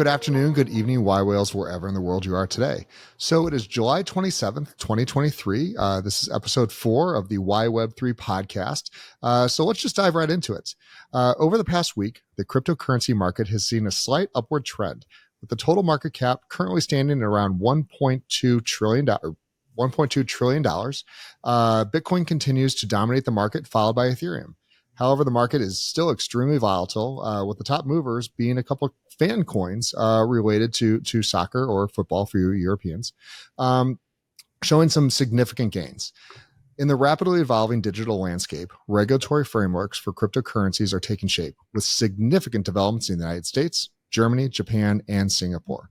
good afternoon, good evening, yWhales, wherever in the world you are today. So it is July 27th, 2023. This is episode 4 of the yWeb3 podcast. So let's just dive right into it. Over the past week, the cryptocurrency market has seen a slight upward trend, with the total market cap currently standing at around $1.2 trillion. Bitcoin continues to dominate the market, followed by Ethereum. However, the market is still extremely volatile, with the top movers being a couple of fan coins related to soccer or football for you Europeans, showing some significant gains. In the rapidly evolving digital landscape, regulatory frameworks for cryptocurrencies are taking shape, with significant developments in the United States, Germany, Japan, and Singapore.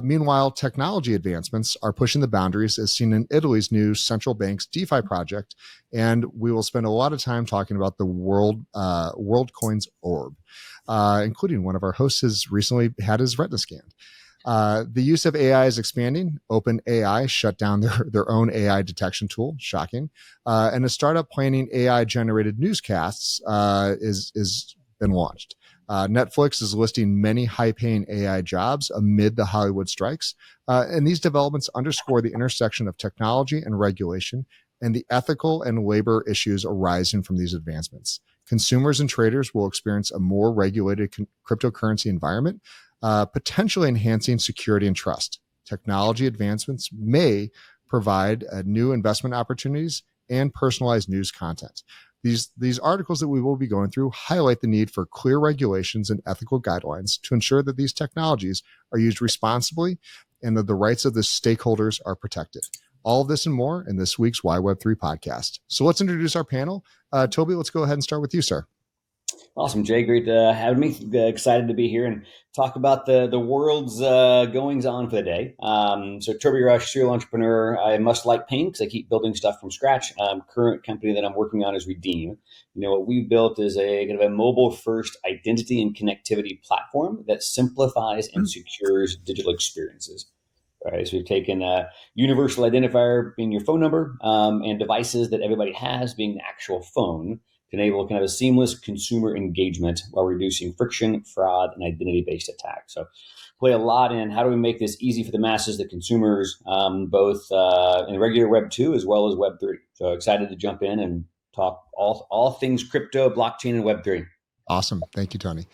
Meanwhile, technology advancements are pushing the boundaries, as seen in Italy's new central bank's DeFi project, and we will spend a lot of time talking about the WorldCoin's Orb, including one of our hosts has recently had his retina scanned. The use of AI is expanding. OpenAI shut down their own AI detection tool, shocking, and a startup planning AI-generated newscasts is been launched. Netflix is listing many high-paying AI jobs amid the Hollywood strikes, and these developments underscore the intersection of technology and regulation and the ethical and labor issues arising from these advancements. Consumers and traders will experience a more regulated cryptocurrency environment, potentially enhancing security and trust. Technology advancements may provide new investment opportunities and personalized news content. These articles that we will be going through highlight the need for clear regulations and ethical guidelines to ensure that these technologies are used responsibly and that the rights of the stakeholders are protected. All of this and more in this week's yWeb3 podcast. So let's introduce our panel. Toby, let's go ahead and start with you, sir. Awesome, Jay. Great to have me. Excited to be here and talk about the world's goings on for the day. So Toby Rush, serial entrepreneur. I must like pain because I keep building stuff from scratch. Current company that I'm working on is Redeem. What we've built is a kind of a mobile-first identity and connectivity platform that simplifies and secures digital experiences. Right, so we've taken a universal identifier being your phone number and devices that everybody has being the actual phone, to enable kind of a seamless consumer engagement while reducing friction, fraud, and identity-based attacks. So play a lot in how do we make this easy for the masses, the consumers, both in regular Web 2 as well as Web 3. So excited to jump in and talk all things crypto, blockchain, and Web 3. Awesome. Thank you, Tony.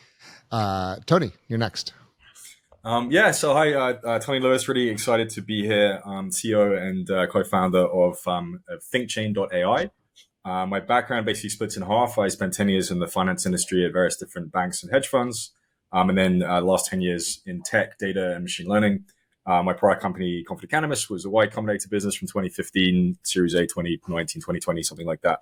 Tony, you're next. So hi, Tony Lewis, really excited to be here. CEO and co-founder of ThinkChain.ai. My background basically splits in half. I spent 10 years in the finance industry at various different banks and hedge funds. And then the last 10 years in tech, data, and machine learning. My prior company, Confident Cannabis, was a Y Combinator business from 2015, Series A 2019, 2020, something like that.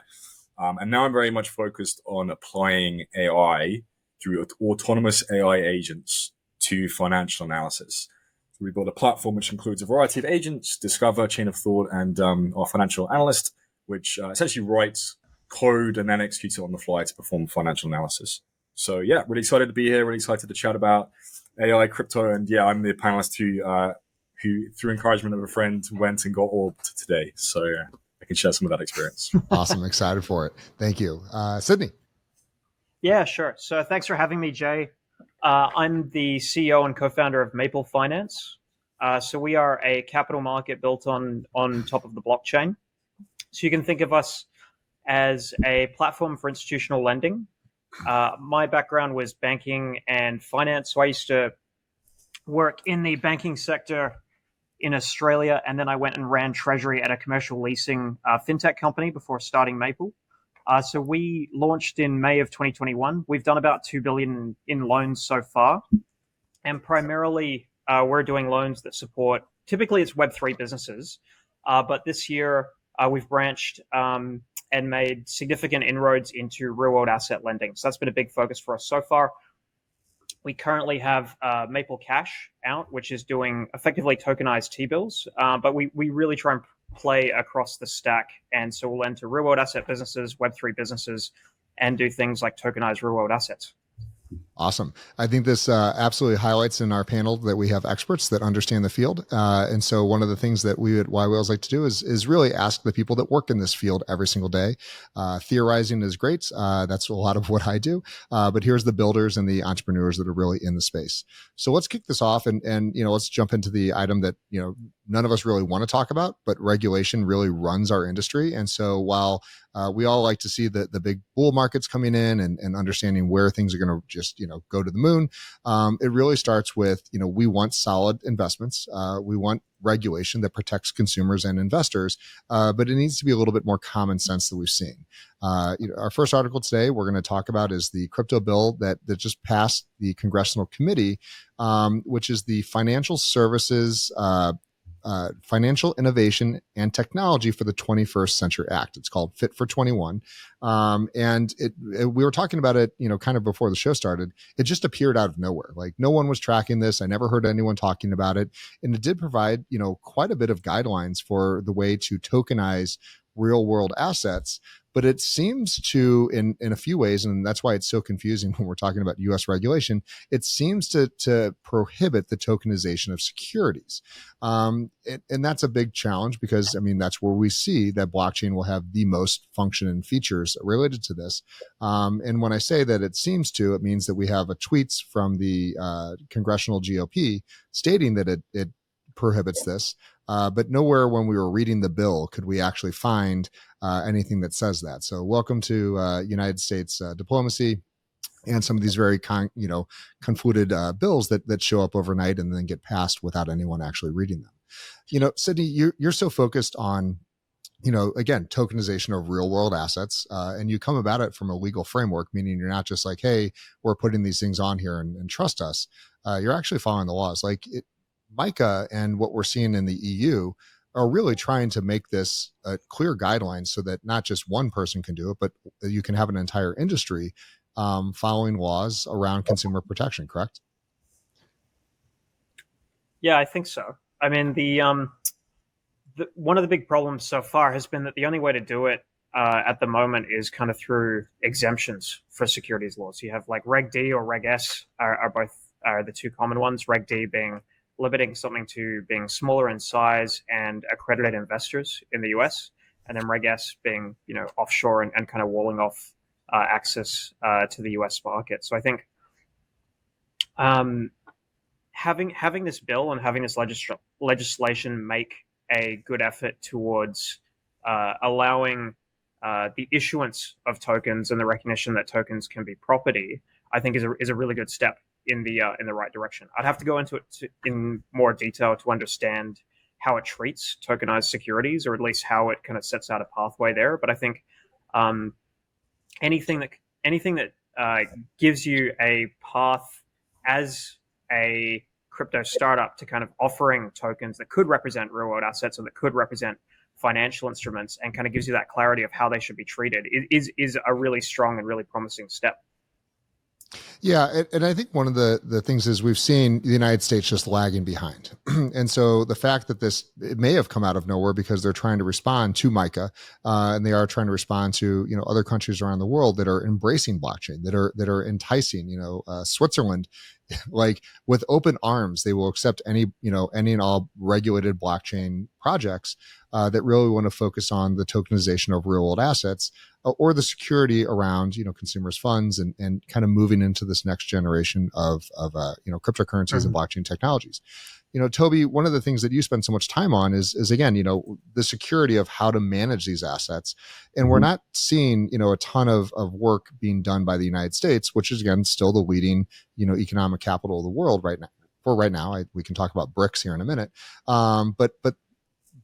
And now I'm very much focused on applying AI through autonomous AI agents to financial analysis. So we built a platform which includes a variety of agents, Discover, Chain of Thought, and our financial analyst, which essentially writes code and then executes it on the fly to perform financial analysis. So yeah, really excited to be here, really excited to chat about AI, crypto, and yeah, I'm the panelist who through encouragement of a friend, went and got orbed today. So I can share some of that experience. Awesome, excited for it. Thank you. Sydney. Yeah, sure. So thanks for having me, Jay. I'm the CEO and co-founder of Maple Finance. So we are a capital market built on top of the blockchain. So you can think of us as a platform for institutional lending. My background was banking and finance. So I used to work in the banking sector in Australia, and then I went and ran Treasury at a commercial leasing FinTech company before starting Maple. So we launched in May of 2021. We've done about $2 billion in loans so far. And primarily, we're doing loans that support, typically it's Web3 businesses. But this year, we've branched and made significant inroads into real-world asset lending. So that's been a big focus for us so far. We currently have Maple Cash out, which is doing effectively tokenized T-bills. But we really try and play across the stack. And so we'll lend to real-world asset businesses, Web3 businesses, and do things like tokenized real-world assets. Awesome. I think this absolutely highlights in our panel that we have experts that understand the field. And so one of the things that we at yWhales like to do is really ask the people that work in this field every single day. Theorizing is great. That's a lot of what I do. But here's the builders and the entrepreneurs that are really in the space. So let's kick this off and let's jump into the item that, none of us really want to talk about, but regulation really runs our industry. And so while we all like to see the big bull markets coming in and understanding where things are going to just, go to the moon. It really starts with, we want solid investments. We want regulation that protects consumers and investors, but it needs to be a little bit more common sense than we've seen. Our first article today we're going to talk about is the crypto bill that just passed the congressional committee, which is the Financial Services Financial Innovation and Technology for the 21st Century Act. It's called Fit for 21. And we were talking about it, kind of before the show started. It just appeared out of nowhere. Like no one was tracking this. I never heard anyone talking about it. And it did provide, quite a bit of guidelines for the way to tokenize real world assets. But it seems to, in a few ways, and that's why it's so confusing when we're talking about U.S. regulation, it seems to prohibit the tokenization of securities. And that's a big challenge because, that's where we see that blockchain will have the most function and features related to this. And when I say that it seems to, it means that we have tweets from the congressional GOP stating that it prohibits this. But nowhere when we were reading the bill could we actually find anything that says that. So welcome to United States diplomacy and some of these very convoluted bills that show up overnight and then get passed without anyone actually reading them. Sydney, you're so focused on, again, tokenization of real world assets, and you come about it from a legal framework, meaning you're not just like, hey, we're putting these things on here and trust us. You're actually following the laws. MiCA and what we're seeing in the EU are really trying to make this a clear guideline so that not just one person can do it, but you can have an entire industry following laws around consumer protection, correct? Yeah, I think so. One of the big problems so far has been that the only way to do it at the moment is kind of through exemptions for securities laws. You have like Reg D or Reg S are both the two common ones. Reg D being limiting something to being smaller in size and accredited investors in the US, and then Reg S being, offshore and kind of walling off access to the US market. So I think having this bill and having this legislation make a good effort towards allowing the issuance of tokens and the recognition that tokens can be property, I think is a really good step in the right direction. I'd have to go into it in more detail to understand how it treats tokenized securities, or at least how it kind of sets out a pathway there. But I think anything that gives you a path as a crypto startup to kind of offering tokens that could represent real world assets or that could represent financial instruments and kind of gives you that clarity of how they should be treated is a really strong and really promising step. Yeah, and I think one of the things is we've seen the United States just lagging behind. And so the fact that it may have come out of nowhere because they're trying to respond to MiCA, and they are trying to respond to, other countries around the world that are embracing blockchain, that are enticing, Switzerland, like with open arms, they will accept any and all regulated blockchain projects that really want to focus on the tokenization of real world assets or the security around, consumers' funds and kind of moving into this next generation of cryptocurrencies and blockchain technologies. Toby, one of the things that you spend so much time on is again, the security of how to manage these assets. And we're not seeing, a ton of work being done by the United States, which is again, still the leading, economic capital of the world right now. We can talk about BRICS here in a minute. But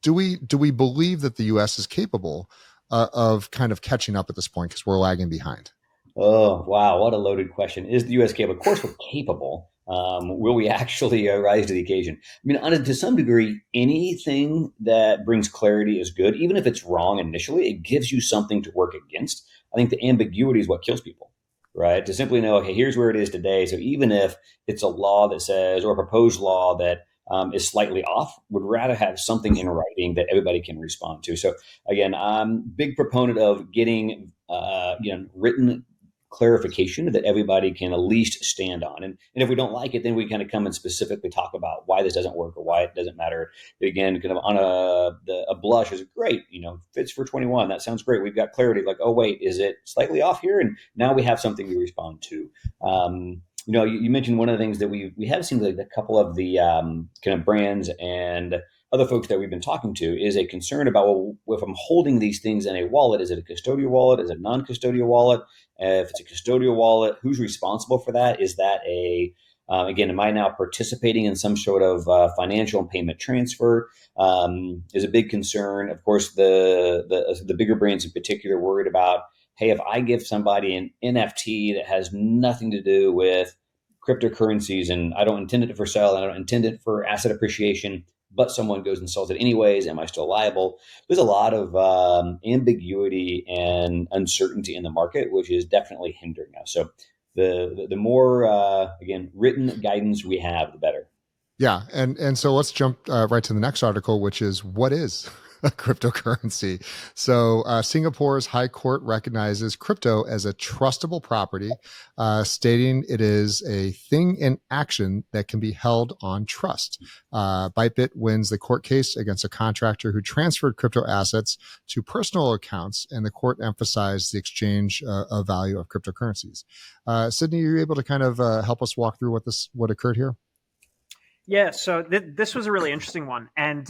do we believe that the U.S. is capable of kind of catching up at this point because we're lagging behind? Oh, wow. What a loaded question. Is the U.S. capable? Of course we're capable. Will we actually rise to the occasion? To some degree, anything that brings clarity is good. Even if it's wrong initially, it gives you something to work against. I think the ambiguity is what kills people, right? To simply know, okay, here's where it is today. So even if it's a law that says, or a proposed law that is slightly off, would rather have something in writing that everybody can respond to. So again, I'm a big proponent of getting written clarification that everybody can at least stand on. And if we don't like it, then we kind of come and specifically talk about why this doesn't work or why it doesn't matter. Again, kind of on a blush is great, fits for 21. That sounds great. We've got clarity. Like, oh, wait, is it slightly off here? And now we have something to respond to. You mentioned one of the things that we have seen, like a couple of the kind of brands and other folks that we've been talking to is a concern about, well, if I'm holding these things in a wallet, is it a custodial wallet? Is it a non-custodial wallet? If it's a custodial wallet, who's responsible for that? Is that again, am I now participating in some sort of financial and payment transfer? Is a big concern. Of course, the bigger brands in particular worried about, hey, if I give somebody an NFT that has nothing to do with cryptocurrencies and I don't intend it for sale and I don't intend it for asset appreciation, but someone goes and sells it anyways, am I still liable? There's a lot of ambiguity and uncertainty in the market, which is definitely hindering us. So the more, again, written guidance we have, the better. Yeah. And so let's jump right to the next article, which is, what is a cryptocurrency? So Singapore's High Court recognizes crypto as a trustable property, stating it is a thing in action that can be held on trust. Bybit wins the court case against a contractor who transferred crypto assets to personal accounts, and the court emphasized the exchange of value of cryptocurrencies. Sydney, are you able to kind of help us walk through what occurred here? Yeah, so this was a really interesting one. And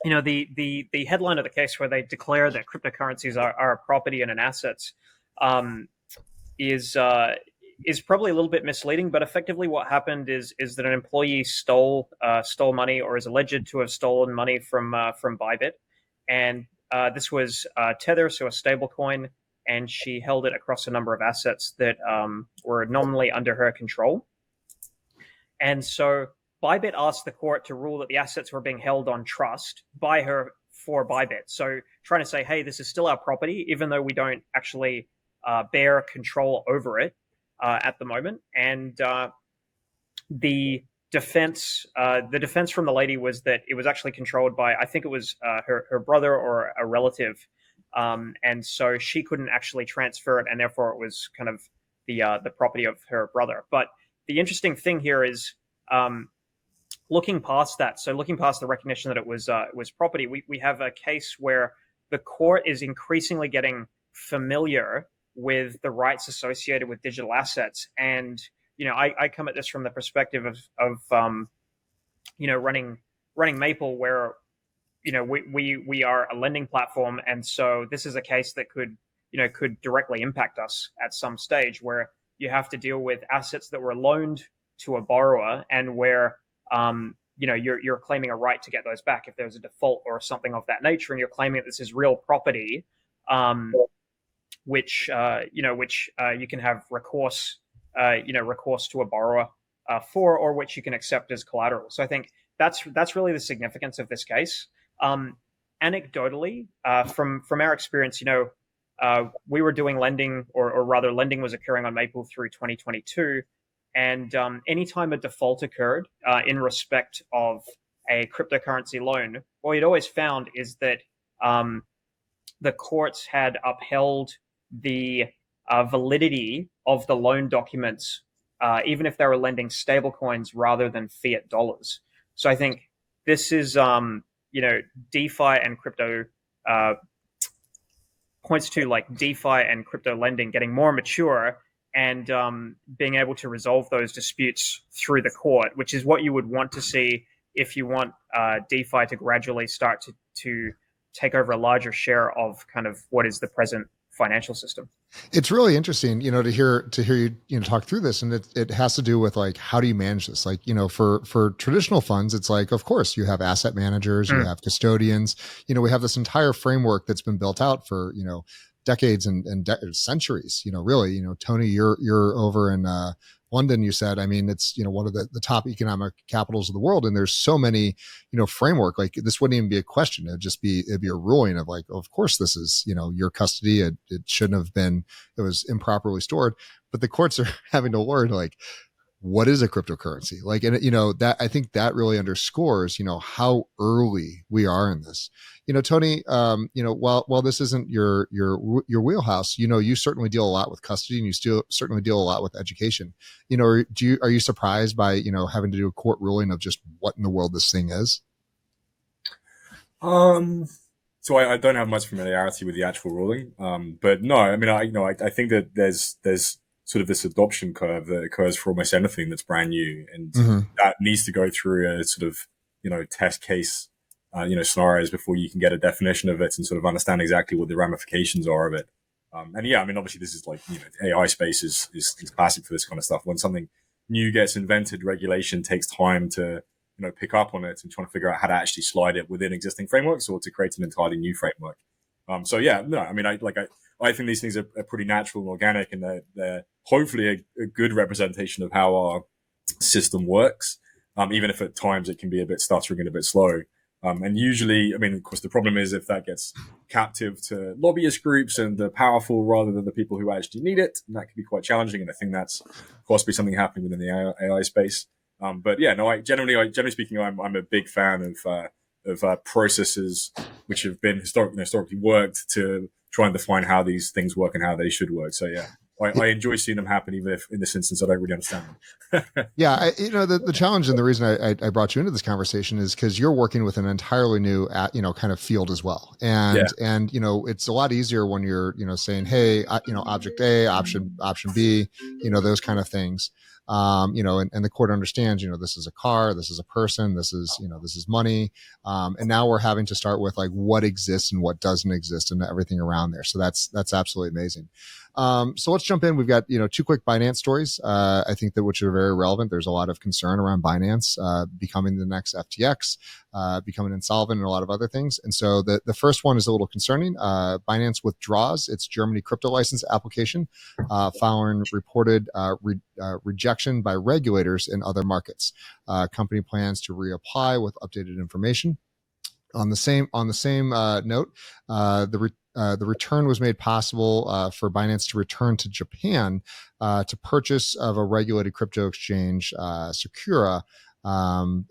the headline of the case where they declare that cryptocurrencies are a property and an assets is probably a little bit misleading. But effectively, what happened is that an employee stole money, or is alleged to have stolen money from Bybit, and this was Tether, so a stable coin, and she held it across a number of assets that were nominally under her control. And so Bybit asked the court to rule that the assets were being held on trust by her for Bybit. So trying to say, hey, this is still our property, even though we don't actually bear control over it at the moment. And the defense from the lady was that it was actually controlled by, I think it was her brother or a relative. And so she couldn't actually transfer it, and therefore it was kind of the property of her brother. But the interesting thing here is looking past that. So looking past the recognition that it was property, we have a case where the court is increasingly getting familiar with the rights associated with digital assets. And I come at this from the perspective of running Maple, where we are a lending platform, and so this is a case that could directly impact us at some stage, where you have to deal with assets that were loaned to a borrower, and where you're claiming a right to get those back if there's a default or something of that nature, and you're claiming that this is real property, which you can have recourse to a borrower for, or which you can accept as collateral. So I think that's really the significance of this case. Anecdotally, from our experience, we were doing lending, or rather lending was occurring on Maple through 2022. And anytime a default occurred in respect of a cryptocurrency loan, what we'd always found is that the courts had upheld the validity of the loan documents, even if they were lending stablecoins rather than fiat dollars. So I think this is, DeFi and crypto points to like DeFi and crypto lending getting more mature, and being able to resolve those disputes through the court, which is what you would want to see if you want DeFi to gradually start to take over a larger share of kind of what is the present financial system. It's really interesting, to hear you, talk through this, and it has to do with like, how do you manage this? Like, for traditional funds, it's like, of course, you have asset managers, you have custodians, we have this entire framework that's been built out for, decades and centuries, really, Tony, you're over in London, you said. I mean, it's, one of the top economic capitals of the world. And there's so many, framework, like this wouldn't even be a question. It'd be a ruling of like, of course, this is, your custody. It shouldn't have been, it was improperly stored, but the courts are having to learn like, what is a cryptocurrency? Like, and that I think that really underscores, how early we are in this. Tony, while this isn't your wheelhouse, you certainly deal a lot with custody, and you still certainly deal a lot with education. Are you surprised by, having to do a court ruling of just what in the world this thing is? So I don't have much familiarity with the actual ruling. But no, I mean, I think that there's sort of this adoption curve that occurs for almost anything that's brand new, and that needs to go through a sort of, test case, scenarios before you can get a definition of it and sort of understand exactly what the ramifications are of it. And yeah, I mean, obviously this is like, AI space is classic for this kind of stuff. When something new gets invented, regulation takes time to, pick up on it and trying to figure out how to actually slide it within existing frameworks or to create an entirely new framework. So yeah, no, I mean, I think these things are pretty natural and organic, and they're hopefully a good representation of how our system works. Even if at times it can be a bit stuttering and a bit slow. And usually, I mean, of course, the problem is if that gets captive to lobbyist groups and the powerful rather than the people who actually need it, and that can be quite challenging. And I think that's possibly something happening within the AI space. But yeah, no, generally speaking, I'm a big fan of processes which have been historically worked to try and define how these things work and how they should work. So yeah, I enjoy seeing them happen, even if in this instance I don't really understand them. Yeah, the challenge and the reason I brought you into this conversation is because you're working with an entirely new kind of field as well, and it's a lot easier when you're saying, hey, object A, option B, those kind of things. And the court understands, this is a car, this is a person, this is money. And now we're having to start with like what exists and what doesn't exist and everything around there. So that's absolutely amazing. So let's jump in. We've got, two quick Binance stories, I think that which are very relevant. There's a lot of concern around Binance, becoming the next FTX, becoming insolvent and a lot of other things. And so the first one is a little concerning. Binance withdraws its Germany crypto license application, following reported, rejection by regulators in other markets. Company plans to reapply with updated information. On the same note, the return was made possible for Binance to return to Japan to purchase of a regulated crypto exchange, Secura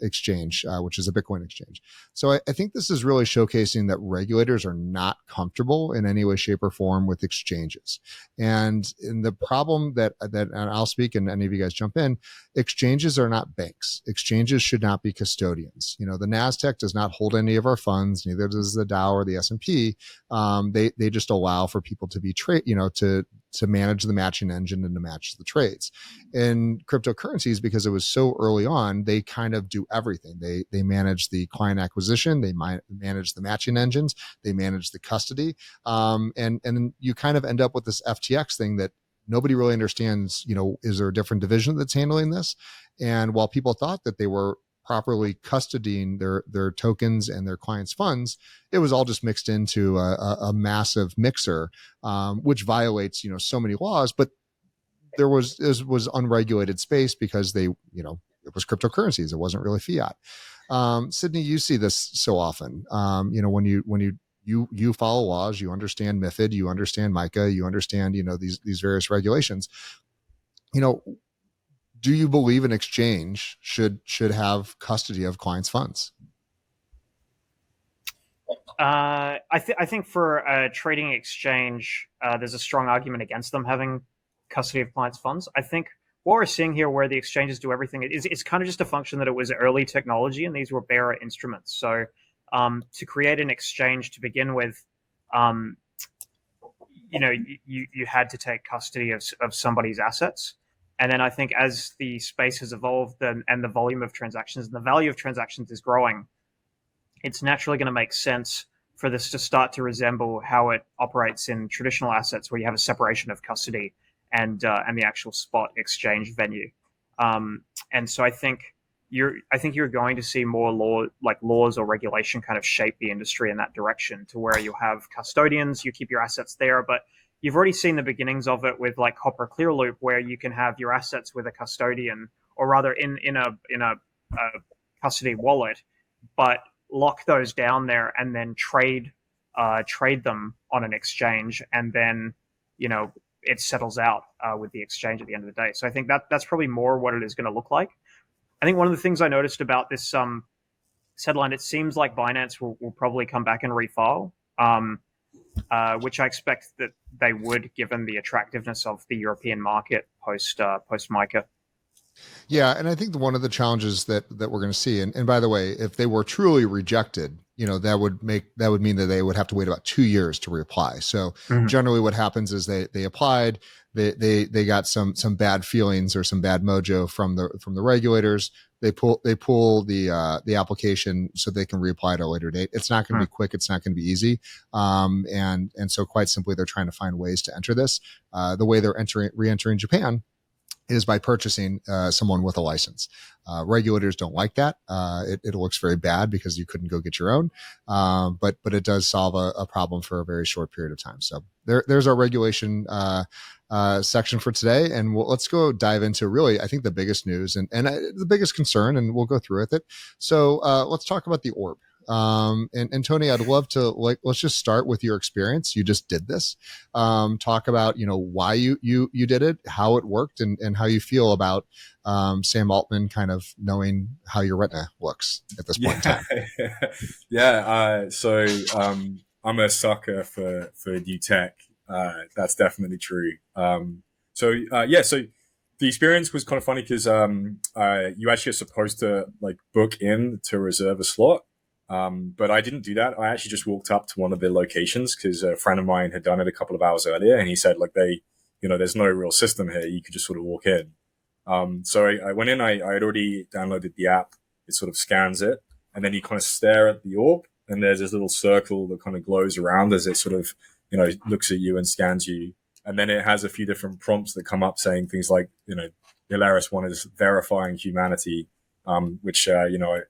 exchange, which is a Bitcoin exchange. So I think this is really showcasing that regulators are not comfortable in any way, shape, or form with exchanges. And in the problem that and I'll speak, and any of you guys jump in, exchanges are not banks. Exchanges should not be custodians. The NASDAQ does not hold any of our funds, neither does the Dow or the S&P. They just allow for people to be to manage the matching engine and to match the trades. In cryptocurrencies, because it was so early on, they kind of do everything. They manage the client acquisition, they manage the matching engines, they manage the custody, and then you kind of end up with this FTX thing that nobody really understands. Is there a different division that's handling this? And while people thought that they were properly custodying their tokens and their clients' funds, it was all just mixed into a massive mixer, which violates so many laws. But it was unregulated space because it was cryptocurrencies. It wasn't really fiat. Sydney, you see this so often. When you follow laws, you understand MiFID, you understand MiCA, you understand these various regulations. Do you believe an exchange should have custody of clients' funds? I think for a trading exchange, there's a strong argument against them having custody of clients' funds. I think what we're seeing here, where the exchanges do everything, it's kind of just a function that it was early technology and these were bearer instruments. So to create an exchange to begin with, you had to take custody of somebody's assets. And then I think as the space has evolved and the volume of transactions and the value of transactions is growing, it's naturally going to make sense for this to start to resemble how it operates in traditional assets, where you have a separation of custody and the actual spot exchange venue. And so I think you're going to see more laws or regulation kind of shape the industry in that direction, to where you have custodians, you keep your assets there, but you've already seen the beginnings of it with like Copper Clear Loop, where you can have your assets with a custodian, or rather in a custody wallet, but lock those down there and then trade them on an exchange. And then, it settles out with the exchange at the end of the day. So I think that's probably more what it is going to look like. I think one of the things I noticed about this headline, it seems like Binance will probably come back and refile, which I expect that they would, given the attractiveness of the European market post MiCA. Yeah, and I think one of the challenges that we're going to see, and by the way, if they were truly rejected, that would mean that they would have to wait about 2 years to reapply. So generally, what happens is they applied, they got some bad feelings or some bad mojo from the regulators. They pull the application so they can reapply at a later date. It's not going to be quick. It's not going to be easy. And so quite simply, they're trying to find ways to enter this. The way they're re-entering Japan is by purchasing someone with a license. Regulators don't like that. It looks very bad because you couldn't go get your own. But it does solve a problem for a very short period of time. So there's our regulation section for today. And let's go dive into really, I think, the biggest news and the biggest concern, and we'll go through with it. So let's talk about the orb. And Tony, I'd love to let's just start with your experience. You just did this. Talk about, why you did it, how it worked, and how you feel about Sam Altman kind of knowing how your retina looks at this point in time. So I'm a sucker for new tech. That's definitely true. So the experience was kind of funny because you actually are supposed to book in to reserve a slot. But I didn't do that. I actually just walked up to one of the locations because a friend of mine had done it a couple of hours earlier, and he said, there's no real system here. You could just sort of walk in. So I went in, I had already downloaded the app. It sort of scans it, and then you kind of stare at the orb, and there's this little circle that kind of glows around as it sort of, looks at you and scans you. And then it has a few different prompts that come up saying things like, the hilarious one is verifying humanity, which, it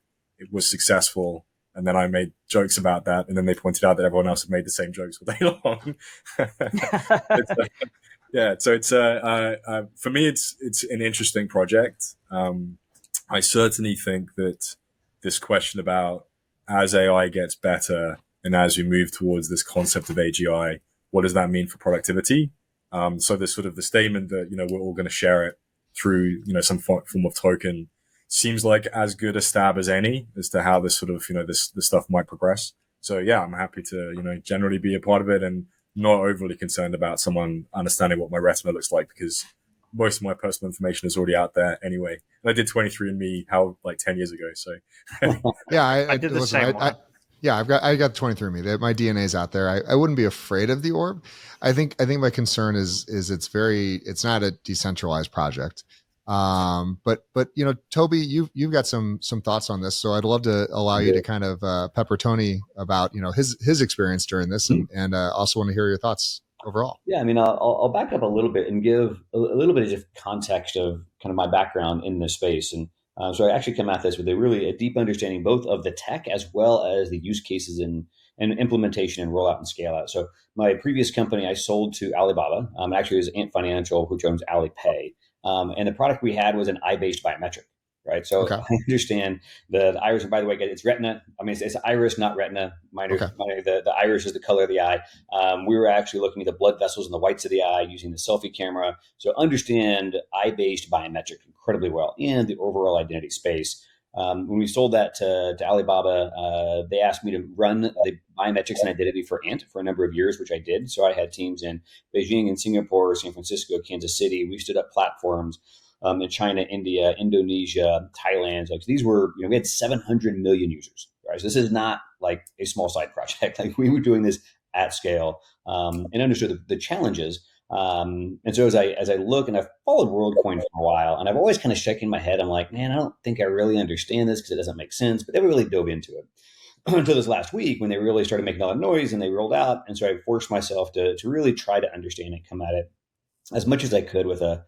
was successful. And then I made jokes about that. And then they pointed out that everyone else had made the same jokes all day long. So it's for me, it's an interesting project. I certainly think that this question about as AI gets better and as we move towards this concept of AGI, what does that mean for productivity? So there's sort of the statement that, we're all going to share it through, some form of token seems like as good a stab as any as to how this sort of, this stuff might progress. So yeah, I'm happy to, generally be a part of it and not overly concerned about someone understanding what my retina looks like because most of my personal information is already out there anyway. And I did 23andMe 10 years ago. So yeah, I did the same one. I got 23andMe. My DNA is out there. I wouldn't be afraid of the orb. I think my concern is it's not a decentralized project. But Toby, you've got some thoughts on this, so I'd love to allow you to kind of pepper Tony about his experience during this, and also want to hear your thoughts overall. Yeah, I mean, I'll back up a little bit and give a little bit of just context of kind of my background in this space, and so I actually come at this with a deep understanding both of the tech as well as the use cases and implementation and rollout and scale out. So my previous company I sold to Alibaba. Actually, it was Ant Financial, which owns Alipay. And the product we had was an eye-based biometric, right? So okay. I understand the iris, and by the way, it's retina. I mean, it's iris, not retina. The iris is the color of the eye. We were actually looking at the blood vessels and the whites of the eye using the selfie camera. So understand eye-based biometric incredibly well in the overall identity space. When we sold that to Alibaba, they asked me to run the biometrics and identity for Ant for a number of years, which I did. So I had teams in Beijing and Singapore, San Francisco, Kansas City. We stood up platforms in China, India, Indonesia, Thailand. These were, we had 700 million users. Right? So this is not like a small side project. We were doing this at scale and understood the challenges. And so as I look, and I've followed WorldCoin for a while, and I've always kind of shaking my head. I'm like, man, I don't think I really understand this because it doesn't make sense. But they really dove into it until this last week when they really started making all that noise and they rolled out. And so I forced myself to really try to understand and come at it as much as I could with an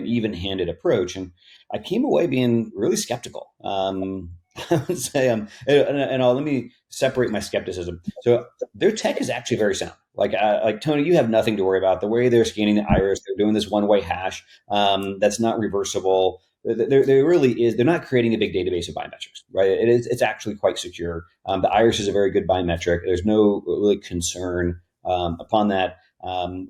even-handed approach. And I came away being really skeptical. I would say, let me separate my skepticism. So their tech is actually very sound. Like Tony, you have nothing to worry about. The way they're scanning the iris, they're doing this one-way hash that's not reversible. There really is. They're not creating a big database of biometrics, right? It's actually quite secure. The iris is a very good biometric. There's no really concern upon that.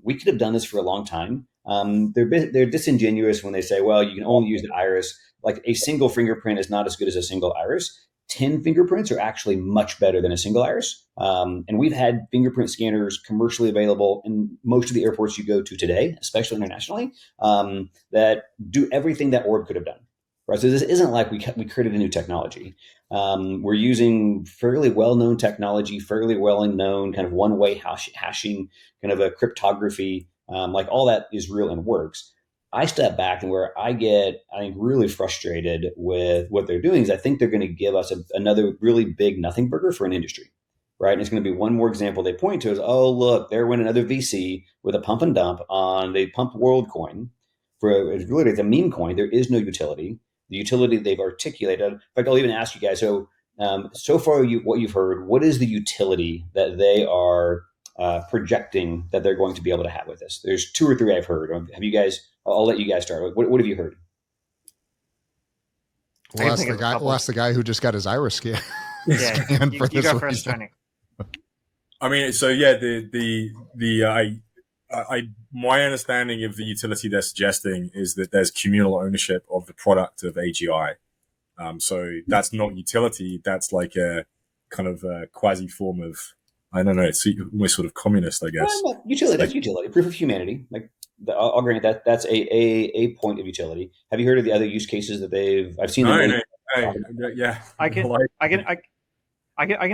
We could have done this for a long time. They're disingenuous when they say, well, you can only use the iris. Like a single fingerprint is not as good as a single iris. 10 fingerprints are actually much better than a single iris. And we've had fingerprint scanners commercially available in most of the airports you go to today, especially internationally, that do everything that Orb could have done. Right. So this isn't like we created a new technology. We're using fairly well-known technology, fairly well-known kind of one-way hashing, kind of a cryptography, like all that is real and works. I step back, and where I get, I think, really frustrated with what they're doing is I think they're going to give us another really big nothing burger for an industry, right? And it's going to be one more example they point to is, oh, look, there went another VC with a pump and dump on, they pump WorldCoin for, it's a meme coin. There is no utility. The utility they've articulated. In fact, I'll even ask you guys, so far what you've heard, what is the utility that they are projecting that they're going to be able to have with this? There's 2 or 3 I've heard. Have you guys? I'll let you guys start. What have you heard? We'll ask the guy who just got his iris scan. Yeah, scanned for you this go first, reason. Tony. I mean, so yeah, my understanding of the utility they're suggesting is that there's communal ownership of the product of AGI. So that's not utility. That's like a kind of a quasi form of, I don't know, it's almost sort of communist, I guess. Well, utility, that's utility. Proof of humanity. Like, I'll grant that that's a point of utility. Have you heard of the other use cases that I've seen? Yeah. I can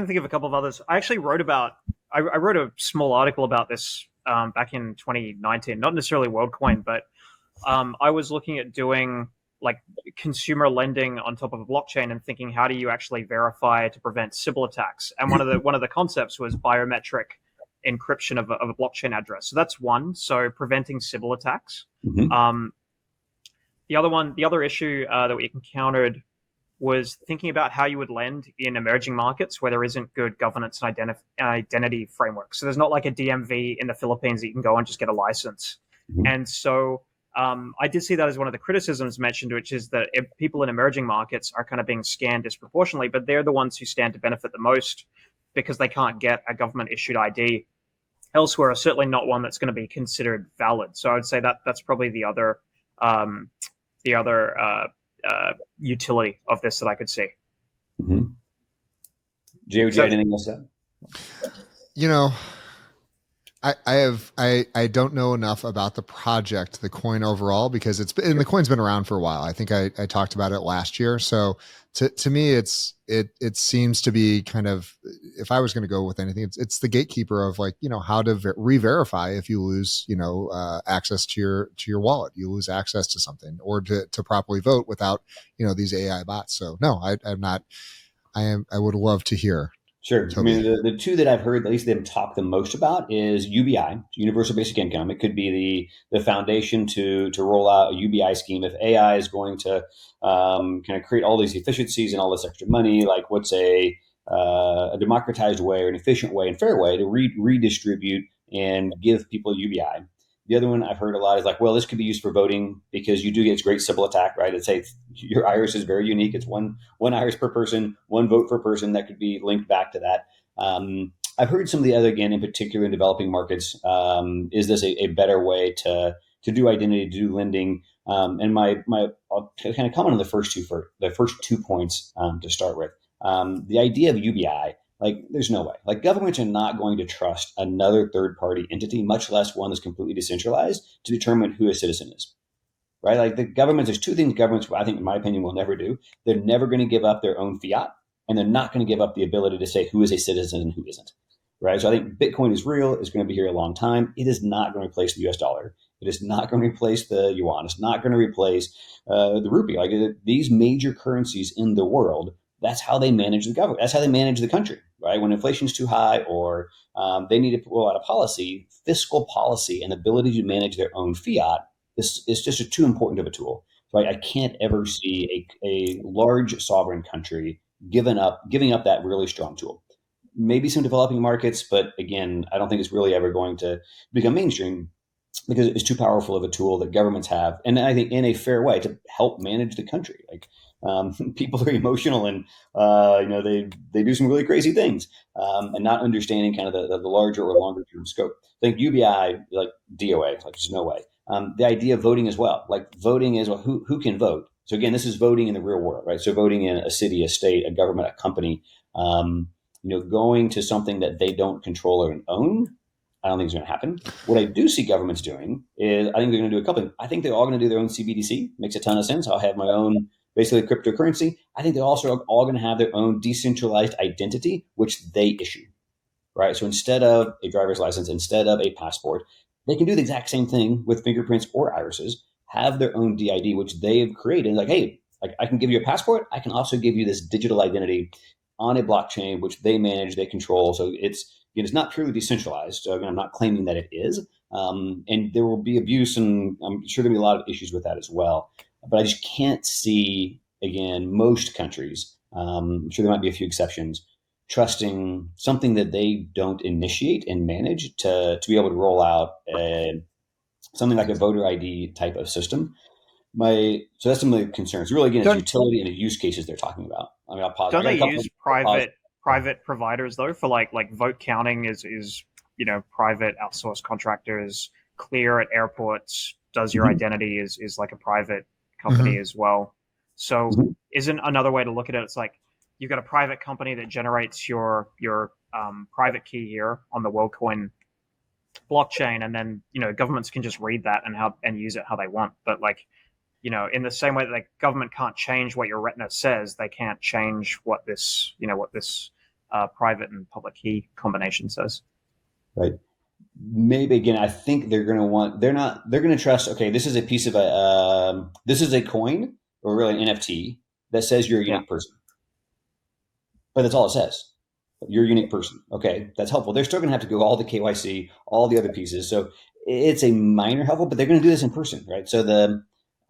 think of a couple of others. I actually wrote a small article about this back in 2019, not necessarily WorldCoin, but I was looking at doing like consumer lending on top of a blockchain and thinking, how do you actually verify to prevent Sybil attacks? And one of the concepts was biometric encryption of a blockchain address. So that's one. So preventing Sybil attacks. Mm-hmm. The other issue that we encountered was thinking about how you would lend in emerging markets where there isn't good governance and identity framework. So there's not like a DMV in the Philippines that you can go and just get a license. Mm-hmm. And so I did see that as one of the criticisms mentioned, which is that people in emerging markets are kind of being scanned disproportionately, but they're the ones who stand to benefit the most because they can't get a government-issued ID elsewhere, certainly not one that's going to be considered valid. So I would say that that's probably the other utility of this that I could see. Mm-hmm. Jay, would you add anything else to that? You know, I don't know enough about the project, the coin overall, because the coin's been around for a while. I think I talked about it last year. So to me, it seems to be kind of, if I was going to go with anything, it's the gatekeeper of like, how to re-verify if you lose, access to your wallet, you lose access to something, or to properly vote without, these AI bots. So no, I would love to hear. Sure. Toby. I mean, the 2 that I've heard, at least them talk the most about, is UBI, Universal Basic Income. It could be the foundation to roll out a UBI scheme. If AI is going to kind of create all these efficiencies and all this extra money, like what's a democratized way or an efficient way and fair way to redistribute and give people UBI. The other one I've heard a lot is like, well, this could be used for voting because you do get this great Sybil attack, right? It's your iris is very unique. It's one iris per person, one vote per person that could be linked back to that. I've heard some of the other, again, in particular in developing markets, is this a better way to do identity, to do lending? And I'll kind of comment on the first 2 points to start with. The idea of UBI. Like, there's no way. Like, governments are not going to trust another third-party entity, much less one that's completely decentralized, to determine who a citizen is, right? Like, there's 2 things governments, I think, in my opinion, will never do. They're never going to give up their own fiat, and they're not going to give up the ability to say who is a citizen and who isn't, right? So I think Bitcoin is real. It's going to be here a long time. It is not going to replace the US dollar. It is not going to replace the yuan. It's not going to replace the rupee. Like, these major currencies in the world, that's how they manage the government. That's how they manage the country, right? When inflation's too high or they need to roll out a policy, fiscal policy and ability to manage their own fiat is just too important of a tool. So I can't ever see a large sovereign country giving up that really strong tool. Maybe some developing markets, but again, I don't think it's really ever going to become mainstream because it's too powerful of a tool that governments have. And I think in a fair way to help manage the country. Like, People are emotional and they do some really crazy things, and not understanding kind of the larger or longer term scope. I think UBI, like DOA, like there's no way. The idea of voting as well, like voting is, well, who can vote? So again, this is voting in the real world, right? So voting in a city, a state, a government, a company, going to something that they don't control or own. I don't think it's going to happen. What I do see governments doing is, I think they're going to do a couple things. I think they're all going to do their own CBDC. Makes a ton of sense. I'll have my own, basically, cryptocurrency. I think they're also all going to have their own decentralized identity, which they issue, right? So instead of a driver's license, instead of a passport, they can do the exact same thing with fingerprints or irises, have their own DID, which they have created. Like, hey, like I can give you a passport. I can also give you this digital identity on a blockchain, which they manage, they control. So it's not purely decentralized. So again, I'm not claiming that it is. And there will be abuse, and I'm sure there'll be a lot of issues with that as well. But I just can't see, again, most countries, I'm sure there might be a few exceptions, trusting something that they don't initiate and manage to be able to roll out something like a voter ID type of system. So that's some of the concerns. Really, again, it's utility and the use cases they're talking about. I mean, I'll pause. Don't they use private providers though for like vote counting? Is private outsourced contractors? Clear at airports does your identity is like a private company as well. So isn't another way to look at it? It's like you've got a private company that generates your private key here on the WorldCoin blockchain, and then governments can just read that and use it how they want. But like, in the same way that like government can't change what your retina says, they can't change what this private and public key combination says. Right. Maybe again, I think they're going to trust. Okay, this is a piece of this is a coin or really an NFT that says you're a unique person, but that's all it says. You're a unique person. Okay, that's helpful. They're still going to have to go all the KYC, all the other pieces. So it's a minor helpful, but they're going to do this in person, right? So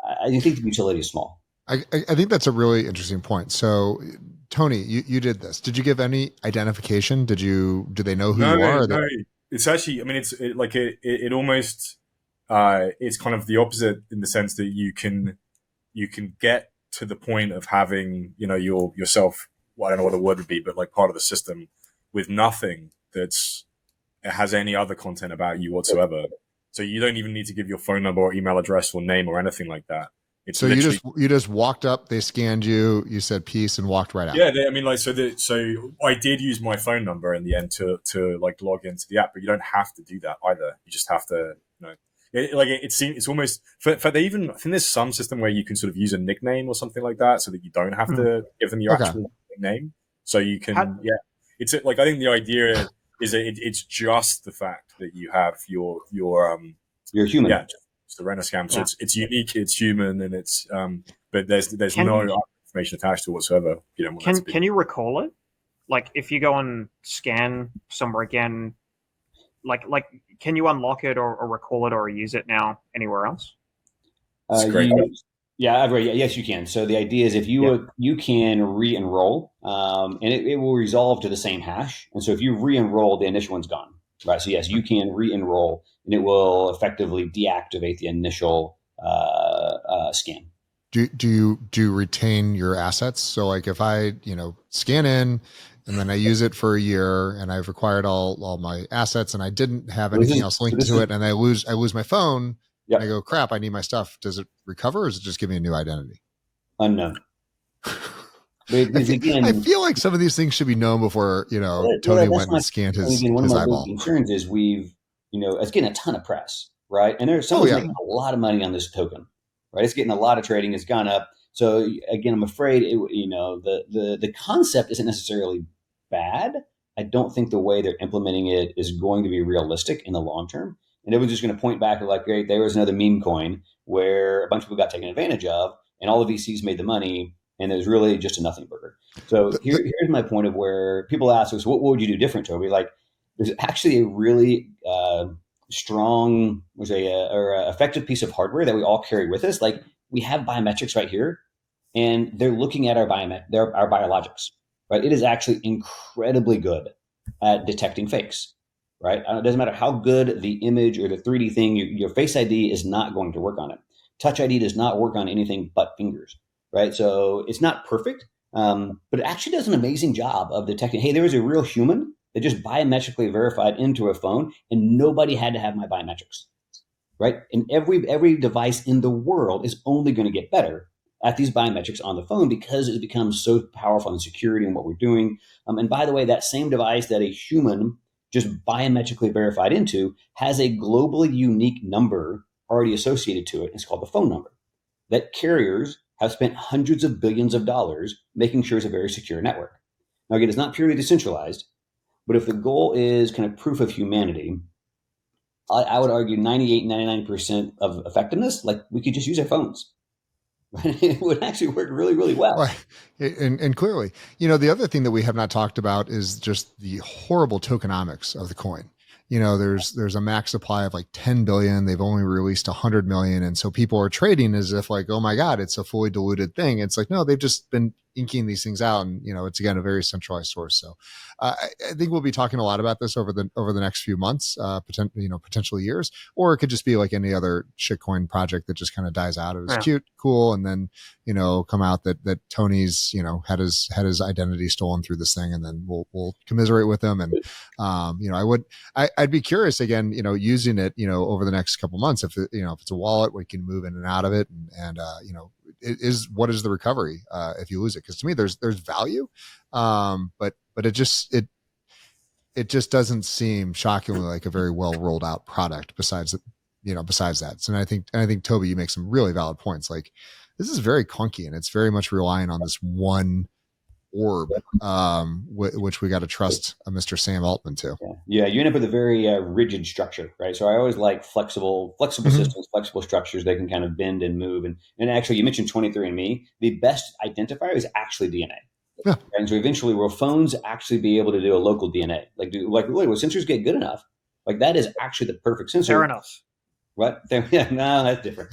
I think the utility is small. I think that's a really interesting point. So, Tony, you did this. Did you give any identification? Did they know who you are? No. It's actually, I mean, it almost, it's kind of the opposite in the sense that you can get to the point of having, yourself, well, I don't know what the word would be, but like part of the system with nothing it has any other content about you whatsoever. So you don't even need to give your phone number or email address or name or anything like that. It's so you just walked up, they scanned you, you said peace, and walked right out. Yeah, so I did use my phone number in the end to like log into the app, but you don't have to do that either. You just have to, it's almost for they even, I think there's some system where you can sort of use a nickname or something like that, so that you don't have to give them your actual nickname. So you can, it's like, I think the idea is that it's just the fact that you have you're human. Yeah. The rent a scam. So it's unique, it's human, and it's but there's no information attached to it whatsoever. Can you recall it? Like if you go and scan somewhere again, like can you unlock it or recall it or use it now anywhere else? Great. Yes, you can. So the idea is if you can re-enroll, and it will resolve to the same hash. And so if you re-enroll, the initial one's gone. Right. So yes, you can re-enroll, and it will effectively deactivate the initial scan. Do you retain your assets? So like if I scan in and then I use it for a year and I've acquired all my assets and I didn't have anything else linked to it and I lose my phone, and I go, crap, I need my stuff. Does it recover, or does it just give me a new identity? Unknown. I feel like some of these things should be known before, Tony went and scanned his eyeball. Concerns is it's getting a ton of press, right? And there's someone's making a lot of money on this token, right? It's getting a lot of trading. It's gone up. So again, I'm afraid the concept isn't necessarily bad. I don't think the way they're implementing it is going to be realistic in the long term. And everyone's just going to point back to like, great, there was another meme coin where a bunch of people got taken advantage of, and all the VCs made the money. And there's really just a nothing burger. So here's my point of where people ask us, what would you do different, Toby? Like, there's actually a really strong, effective piece of hardware that we all carry with us. Like, we have biometrics right here, and they're looking at our biologics, right? It is actually incredibly good at detecting fakes, right? It doesn't matter how good the image or the 3D thing, your Face ID is not going to work on it. Touch ID does not work on anything but fingers. right? So it's not perfect, but it actually does an amazing job of detecting, hey, there was a real human that just biometrically verified into a phone, and nobody had to have my biometrics, right? And every device in the world is only going to get better at these biometrics on the phone because it becomes so powerful in security and what we're doing. And by the way, that same device that a human just biometrically verified into has a globally unique number already associated to it. It's called the phone number that carriers have spent hundreds of billions of dollars making sure it's a very secure network. Now, again, it's not purely decentralized, but if the goal is kind of proof of humanity, I would argue 98, 99% of effectiveness, like we could just use our phones. It would actually work really, really well. Right. And clearly, the other thing that we have not talked about is just the horrible tokenomics of the coin. There's a max supply of like 10 billion. They've only released 100 million. And so people are trading as if like, oh my God, it's a fully diluted thing. It's like, no, they've just been inking these things out. And, it's again, a very centralized source. So I think we'll be talking a lot about this over the next few months, potentially years, or it could just be like any other shitcoin project that just kind of dies out. It was cute, cool. And then, come out that Tony's, had his identity stolen through this thing, and then we'll commiserate with him. And, I'd be curious again, using it, over the next couple months, if it's a wallet, we can move in and out of it, and what is the recovery if you lose it? Because to me, there's value, but it just doesn't seem shockingly like a very well rolled out product. Besides that, so I think Toby, you make some really valid points. Like this is very clunky, and it's very much relying on this one orb, which we got to trust Mr. Sam Altman to. Yeah, you end up with a very rigid structure, right? So I always like flexible systems, flexible structures that can kind of bend and move. And actually, you mentioned 23andMe. The best identifier is actually DNA. Yeah. And so eventually, will phones actually be able to do a local DNA? Like when sensors get good enough, like that is actually the perfect sensor. Fair enough. What? Yeah, no, that's different.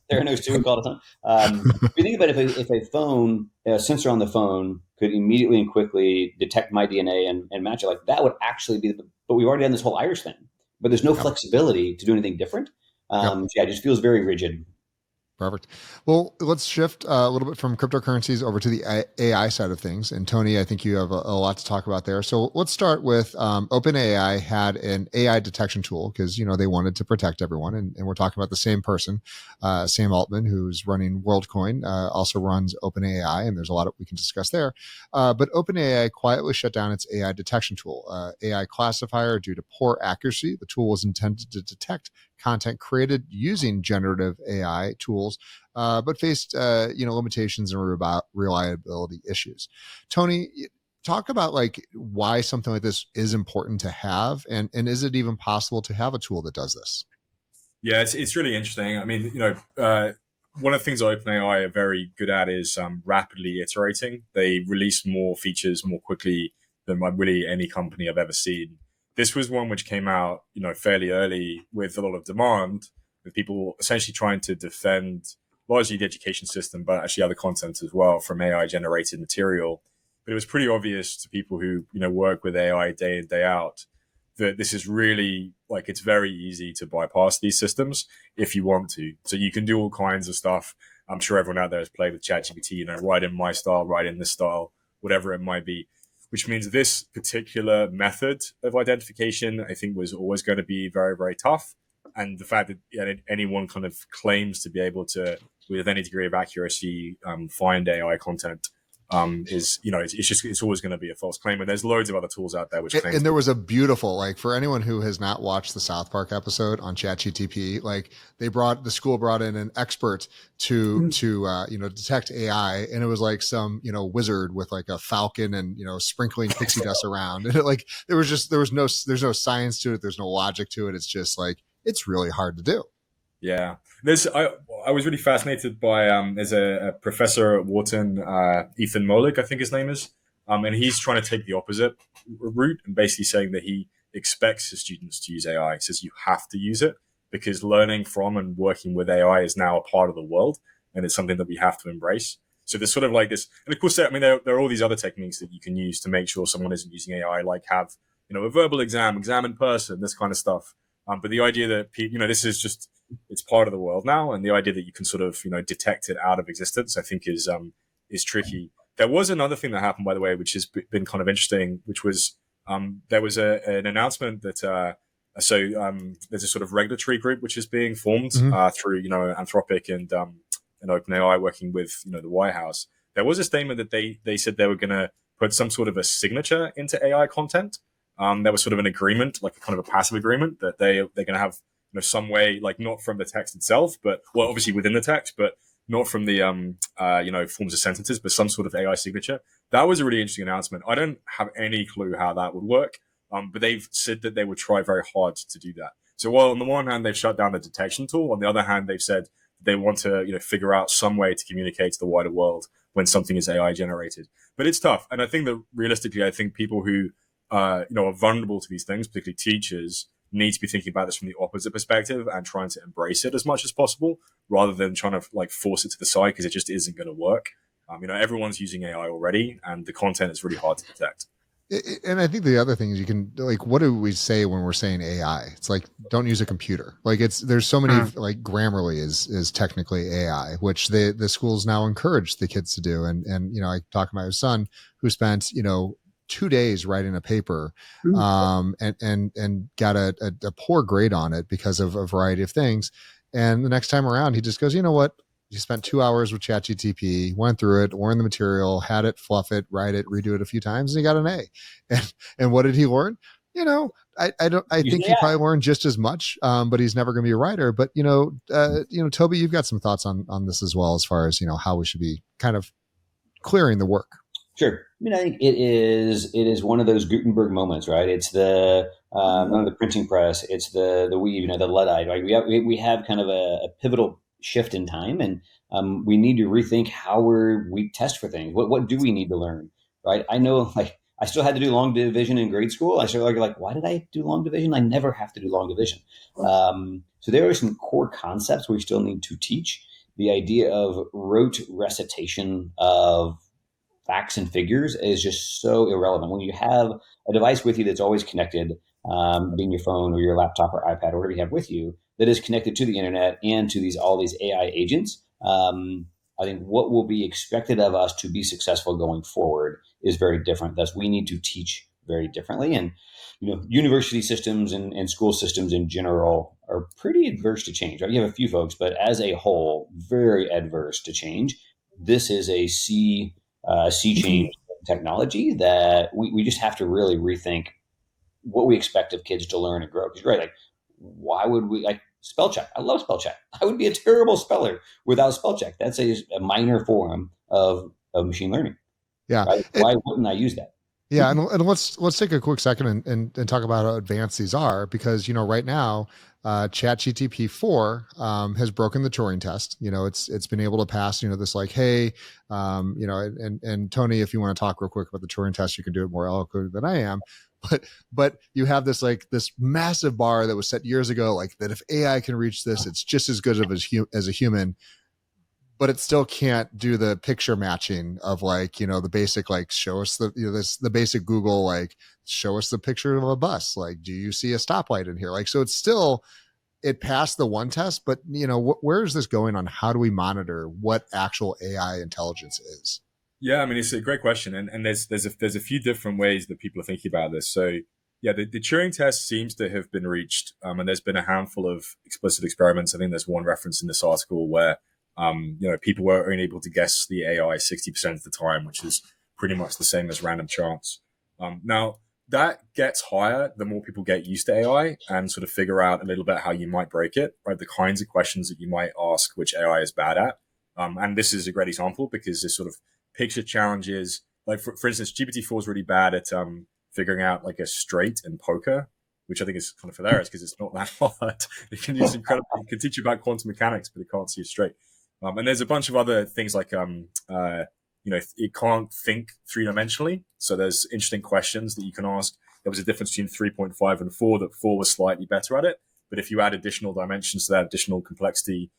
Theranos too, call it time. If you think about it, if a phone, a sensor on the phone could immediately and quickly detect my DNA and match it, like that would actually be, but we've already done this whole iris thing, but there's no flexibility to do anything different. So yeah, it just feels very rigid. Perfect. Well, let's shift a little bit from cryptocurrencies over to the AI side of things. And Tony, I think you have a lot to talk about there. So let's start with OpenAI had an AI detection tool because, they wanted to protect everyone. And we're talking about the same person, Sam Altman, who's running WorldCoin, also runs OpenAI. And there's a lot we can discuss there. But OpenAI quietly shut down its AI detection tool, AI classifier, due to poor accuracy. The tool was intended to detect content created using generative AI tools, but faced limitations and reliability issues. Tony, talk about like why something like this is important to have, and is it even possible to have a tool that does this? Yeah, it's really interesting. I mean, one of the things OpenAI are very good at is rapidly iterating. They release more features more quickly than really any company I've ever seen. This was one which came out, fairly early with a lot of demand, with people essentially trying to defend largely the education system, but actually other content as well from AI generated material. But it was pretty obvious to people who, work with AI day in, day out, that this is really like, it's very easy to bypass these systems if you want to. So you can do all kinds of stuff. I'm sure everyone out there has played with ChatGPT, write in my style, write in this style, whatever it might be. Which means this particular method of identification, I think, was always going to be very, very tough. And the fact that anyone kind of claims to be able to, with any degree of accuracy, find AI content is, it's always going to be a false claim. And there's loads of other tools out there which claim. And there was a beautiful, like, for anyone who has not watched the South Park episode on ChatGPT, like the school brought in an expert to detect AI, and it was like some wizard with like a falcon and sprinkling pixie dust around, and there's no science to it, there's no logic to it. It's just like it's really hard to do. Yeah, I was really fascinated by there's a professor at Wharton, Ethan Mollick, I think his name is, and he's trying to take the opposite route and basically saying that he expects his students to use AI. He says you have to use it because learning from and working with AI is now a part of the world, and it's something that we have to embrace. So there's sort of like this, and of course, I mean, there are all these other techniques that you can use to make sure someone isn't using AI, like have a verbal exam in person, this kind of stuff. But the idea that this is just it's part of the world now. And the idea that you can sort of, detect it out of existence, I think is tricky. There was another thing that happened, by the way, which has been kind of interesting, which was there was an announcement that there's a sort of regulatory group which is being formed through Anthropic and OpenAI working with the White House. There was a statement that they said they were going to put some sort of a signature into AI content. There was sort of an agreement, like a kind of a passive agreement, that they're going to have some way, like not from the text itself, but well, obviously within the text, but not from the forms of sentences, but some sort of AI signature. That was a really interesting announcement. I don't have any clue how that would work, but they've said that they would try very hard to do that. So while on the one hand they've shut down the detection tool, on the other hand they've said they want to figure out some way to communicate to the wider world when something is AI generated. But it's tough, and I think that realistically, I think people who are vulnerable to these things, particularly teachers, need to be thinking about this from the opposite perspective and trying to embrace it as much as possible, rather than trying to like force it to the side, because it just isn't going to work. Everyone's using AI already, and the content is really hard to detect. And I think the other thing is you can, like, what do we say when we're saying AI? It's like, don't use a computer. Like there's so many, like Grammarly is technically AI, which the schools now encourage the kids to do. And I talked to my son who spent, 2 days writing a paper, and got a poor grade on it because of a variety of things. And the next time around, he just goes, you know what? You spent 2 hours with ChatGPT, went through it, learned the material, had it, fluff it, write it, redo it a few times, and he got an A. And what did he learn? I think he probably learned just as much, but he's never going to be a writer. But Toby, you've got some thoughts on this as well, as far as how we should be kind of clearing the work. Sure. I think it is one of those Gutenberg moments, right? It's the none of the printing press. It's the weave, the Luddite, right? We have kind of a pivotal shift in time, and we need to rethink how we test for things. What do we need to learn, right? I know, like, I still had to do long division in grade school. I started like, why did I do long division? I never have to do long division. So there are some core concepts we still need to teach. The idea of rote recitation of facts and figures is just so irrelevant. When you have a device with you that's always connected, being your phone or your laptop or iPad or whatever you have with you, that is connected to the internet and to all these AI agents, I think what will be expected of us to be successful going forward is very different. Thus, we need to teach very differently. And university systems and school systems in general are pretty adverse to change. Right? You have a few folks, but as a whole, very adverse to change. This is a sea change technology that we just have to really rethink what we expect of kids to learn and grow. Because right, like, why would we, like, spell check? I love spell check. I would be a terrible speller without spell check. That's a minor form of machine learning. Yeah. Right? Why wouldn't I use that? Yeah, and let's take a quick second and talk about how advanced these are, because right now, ChatGPT 4 has broken the Turing test. It's been able to pass this, like, hey, and Tony, if you want to talk real quick about the Turing test, you can do it more eloquently than I am. But you have this massive bar that was set years ago, like that if AI can reach this, it's just as good as a human. But it still can't do the picture matching of, like, the basic, like, show us the basic Google, like, show us the picture of a bus. Like, do you see a stoplight in here? Like, so it passed the one test, but where is this going on? How do we monitor what actual AI intelligence is? Yeah, I mean, it's a great question. And there's a few different ways that people are thinking about this. So yeah, the Turing test seems to have been reached. And there's been a handful of explicit experiments. I think there's one reference in this article where people were only able to guess the AI 60% of the time, which is pretty much the same as random chance. Now, that gets higher the more people get used to AI and sort of figure out a little bit how you might break it, right? The kinds of questions that you might ask, which AI is bad at. And this is a great example because this sort of picture challenges, like, for instance, GPT-4 is really bad at figuring out, like, a straight in poker, which I think is kind of hilarious because it's not that hard. It can teach you about quantum mechanics, but it can't see you straight. And there's a bunch of other things like, it can't think three-dimensionally. So there's interesting questions that you can ask. There was a difference between 3.5 and 4, that 4 was slightly better at it. But if you add additional dimensions to that, additional complexity,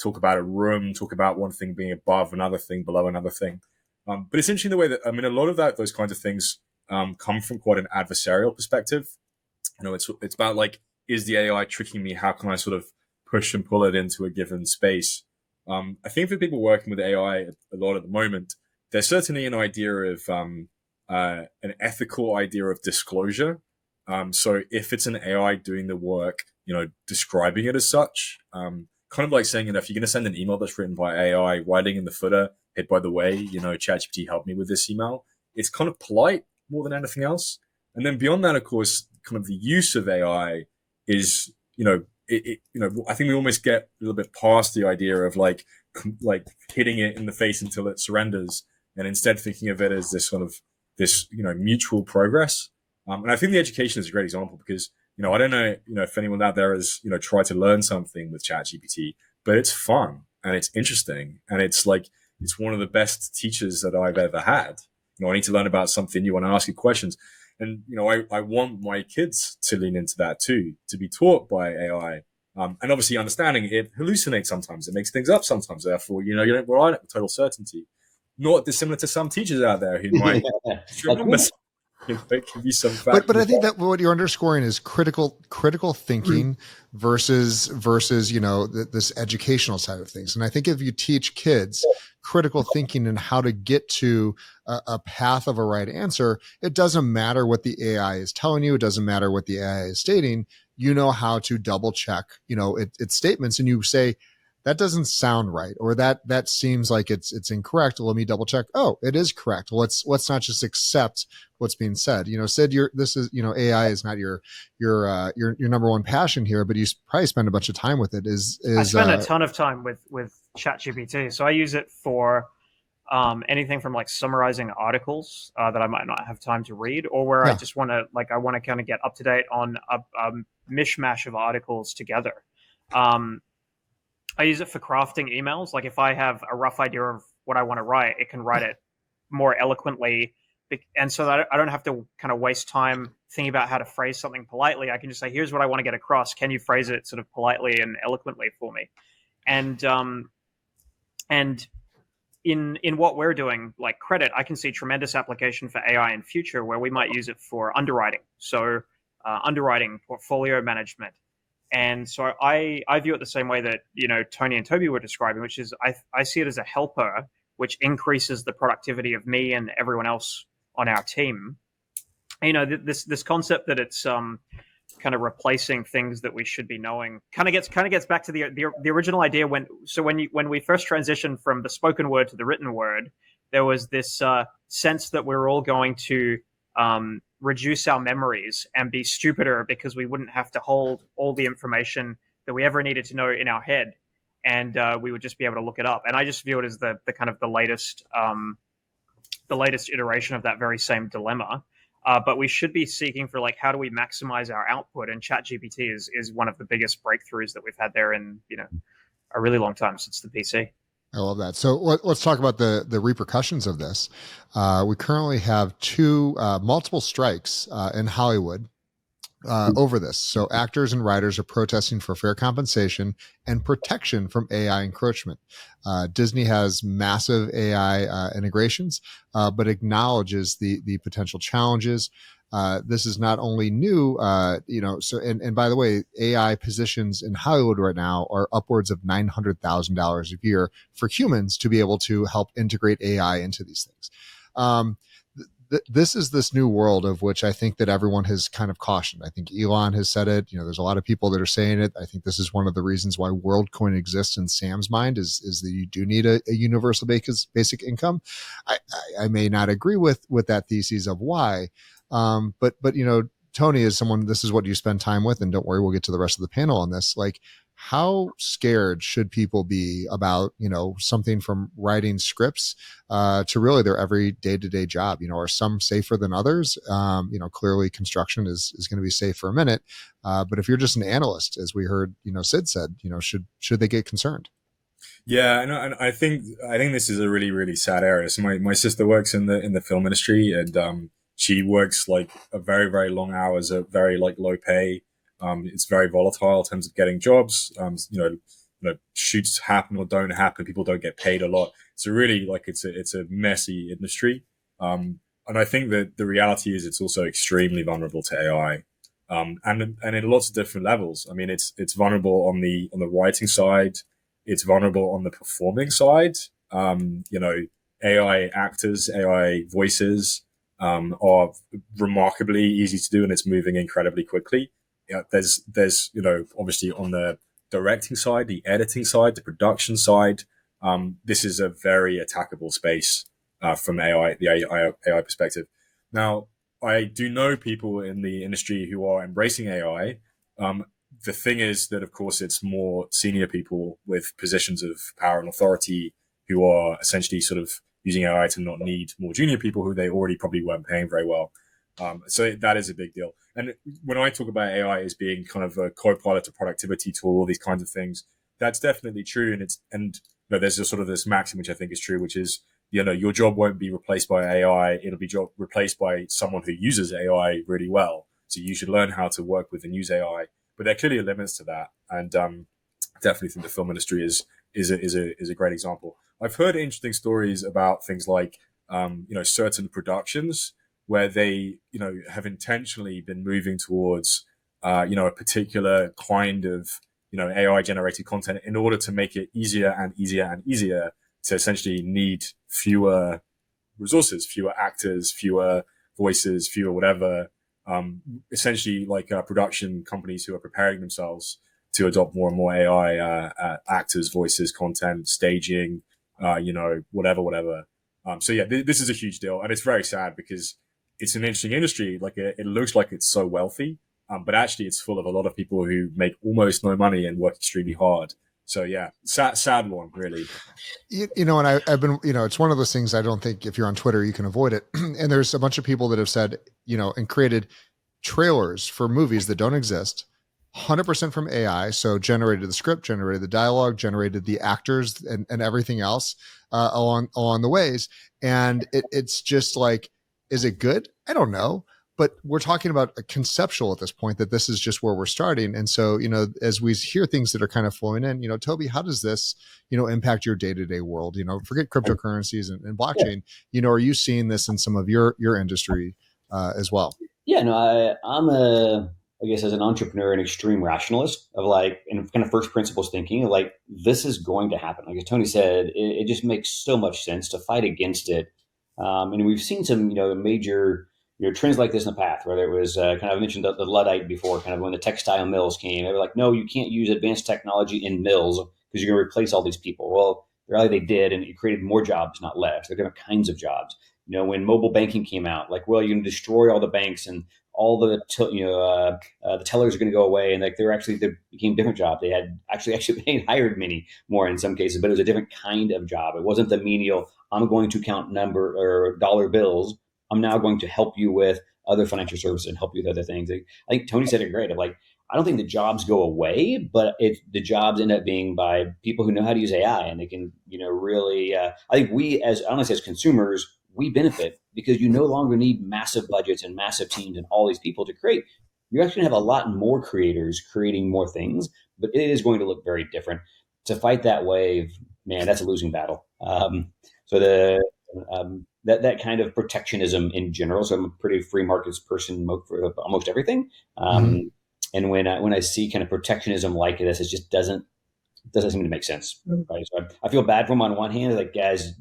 talk about a room, talk about one thing being above another thing, below another thing. But it's interesting the way that, a lot of those kinds of things come from quite an adversarial perspective. It's about, like, is the AI tricking me? How can I sort of push and pull it into a given space. I think for people working with AI a lot at the moment, there's certainly an idea of an ethical idea of disclosure. So if it's an AI doing the work, describing it as such, kind of like saying, if you're going to send an email that's written by AI, writing in the footer, hey, by the way, ChatGPT helped me with this email. It's kind of polite more than anything else. And then beyond that, of course, kind of the use of AI is, I think we almost get a little bit past the idea of like hitting it in the face until it surrenders, and instead thinking of it as this sort of mutual progress. And I think the education is a great example because, I don't know, if anyone out there has, tried to learn something with ChatGPT, but it's fun and it's interesting. And it's one of the best teachers that I've ever had. I need to learn about something, you want to ask it questions. And, I want my kids to lean into that too, to be taught by AI. And obviously understanding it hallucinates sometimes. It makes things up sometimes. Therefore, you don't rely on it with total certainty. Not dissimilar to some teachers out there who might give you some fact. But I think that what you're underscoring is critical thinking versus this educational side of things. And I think if you teach kids critical thinking and how to get to a path of a right answer, it doesn't matter what the AI is telling you. It doesn't matter what the AI is stating. You know how to double check, its statements, and you say, that doesn't sound right, or that seems like it's incorrect. Let me double check. Oh, it is correct. Let's not just accept what's being said. Sid, AI is not your number one passion here, but you probably spend a bunch of time with it. I spend a ton of time with ChatGPT. So I use it for anything from like summarizing articles that I might not have time to read, or where I just want to kind of get up to date on a mishmash of articles together. I use it for crafting emails. Like if I have a rough idea of what I want to write, it can write it more eloquently. And so that I don't have to kind of waste time thinking about how to phrase something politely. I can just say, here's what I want to get across. Can you phrase it sort of politely and eloquently for me? And in what we're doing, like credit, I can see tremendous application for AI in future where we might use it for underwriting. So underwriting, portfolio management. And so I view it the same way that, Tony and Toby were describing, which is I see it as a helper, which increases the productivity of me and everyone else on our team. This concept that it's kind of replacing things that we should be knowing kind of gets back to the original idea when we first transitioned from the spoken word to the written word, there was this sense that we're all going to reduce our memories and be stupider because we wouldn't have to hold all the information that we ever needed to know in our head, and we would just be able to look it up. And I just view it as the kind of the latest iteration of that very same dilemma. But we should be seeking for how do we maximize our output, and ChatGPT is one of the biggest breakthroughs that we've had there in a really long time, since the PC. I love that. So let's talk about the repercussions of this. We currently have multiple strikes in Hollywood over this. So actors and writers are protesting for fair compensation and protection from AI encroachment. Disney has massive AI integrations, but acknowledges the potential challenges. This is not only new, and by the way, AI positions in Hollywood right now are upwards of $900,000 a year for humans to be able to help integrate AI into these things. This is this new world of which I think that everyone has kind of cautioned. I think Elon has said it. There's a lot of people that are saying it. I think this is one of the reasons why WorldCoin exists in Sam's mind is that you do need a universal basic income. I may not agree with that thesis of why. But Tony is someone, this is what you spend time with, and don't worry, we'll get to the rest of the panel on this. How scared should people be about, something from writing scripts, to really their every day-to-day job? Are some safer than others? Clearly construction is going to be safe for a minute. But if you're just an analyst, as we heard, Sid said, should they get concerned? Yeah, and I think this is a really, really sad area. So my sister works in the film industry, and she works a very, very long hours at very low pay. It's very volatile in terms of getting jobs. Shoots happen or don't happen. People don't get paid a lot. So really, it's a messy industry. And I think that the reality is it's also extremely vulnerable to AI. and in lots of different levels. I mean, it's vulnerable on the writing side, it's vulnerable on the performing side. AI actors, AI voices are remarkably easy to do, and it's moving incredibly quickly. There's obviously on the directing side, the editing side, the production side. This is a very attackable space from the AI perspective. Now, I do know people in the industry who are embracing AI. The thing is that, of course, it's more senior people with positions of power and authority who are essentially sort of using AI to not need more junior people who they already probably weren't paying very well. So that is a big deal. And when I talk about AI as being kind of a co-pilot, a productivity tool, all these kinds of things, that's definitely true. And there's a sort of this maxim which I think is true, which is, your job won't be replaced by AI. It'll be replaced by someone who uses AI really well. So you should learn how to work with and use AI. But there clearly are limits to that. And definitely think the film industry is a great example. I've heard interesting stories about things like, certain productions where they, have intentionally been moving towards, a particular kind of, AI generated content in order to make it easier and easier and easier to essentially need fewer resources, fewer actors, fewer voices, fewer whatever, essentially like production companies who are preparing themselves to adopt more and more AI actors, voices, content, staging, whatever. So yeah, this is a huge deal, and it's very sad because it's an interesting industry. Like it looks like it's so wealthy, but actually it's full of a lot of people who make almost no money and work extremely hard. So yeah, sad one, really. And I've been, it's one of those things I don't think if you're on Twitter, you can avoid it. And there's a bunch of people that have said, and created trailers for movies that don't exist, 100% from AI. So generated the script, generated the dialogue, generated the actors and everything else along the ways. And it's just like, is it good? I don't know. But we're talking about a conceptual at this point, that this is just where we're starting. And so, as we hear things that are kind of flowing in, Toby, how does this, impact your day-to-day world? Forget cryptocurrencies and blockchain. Are you seeing this in some of your industry as well? Yeah, no, I'm I guess as an entrepreneur, an extreme rationalist of and kind of first principles thinking, this is going to happen. Like as Tony said, it just makes so much sense to fight against it. And we've seen some, major trends like this in the past, whether it was kind of, I mentioned the Luddite before, kind of when the textile mills came. They were like, no, you can't use advanced technology in mills because you're going to replace all these people. Well, really they did, and it created more jobs, not less. They're different kinds of jobs. When mobile banking came out, you're going to destroy all the banks and all the tellers are going to go away, and they became different jobs. They had actually hired many more in some cases, but it was a different kind of job. It wasn't the menial, I'm going to count number or dollar bills. I'm now going to help you with other financial services and help you with other things. I think Tony said it great. I don't think the jobs go away, but the jobs end up being by people who know how to use AI, and they can, really. I think we, as consumers, we benefit because you no longer need massive budgets and massive teams and all these people to create. You're actually going to have a lot more creators creating more things, but it is going to look very different. To fight that wave, man, that's a losing battle. That kind of protectionism in general. So I'm a pretty free markets person for almost everything. And when I see kind of protectionism like this, it just doesn't seem to make sense. Right? So I feel bad for them on one hand, like, guys,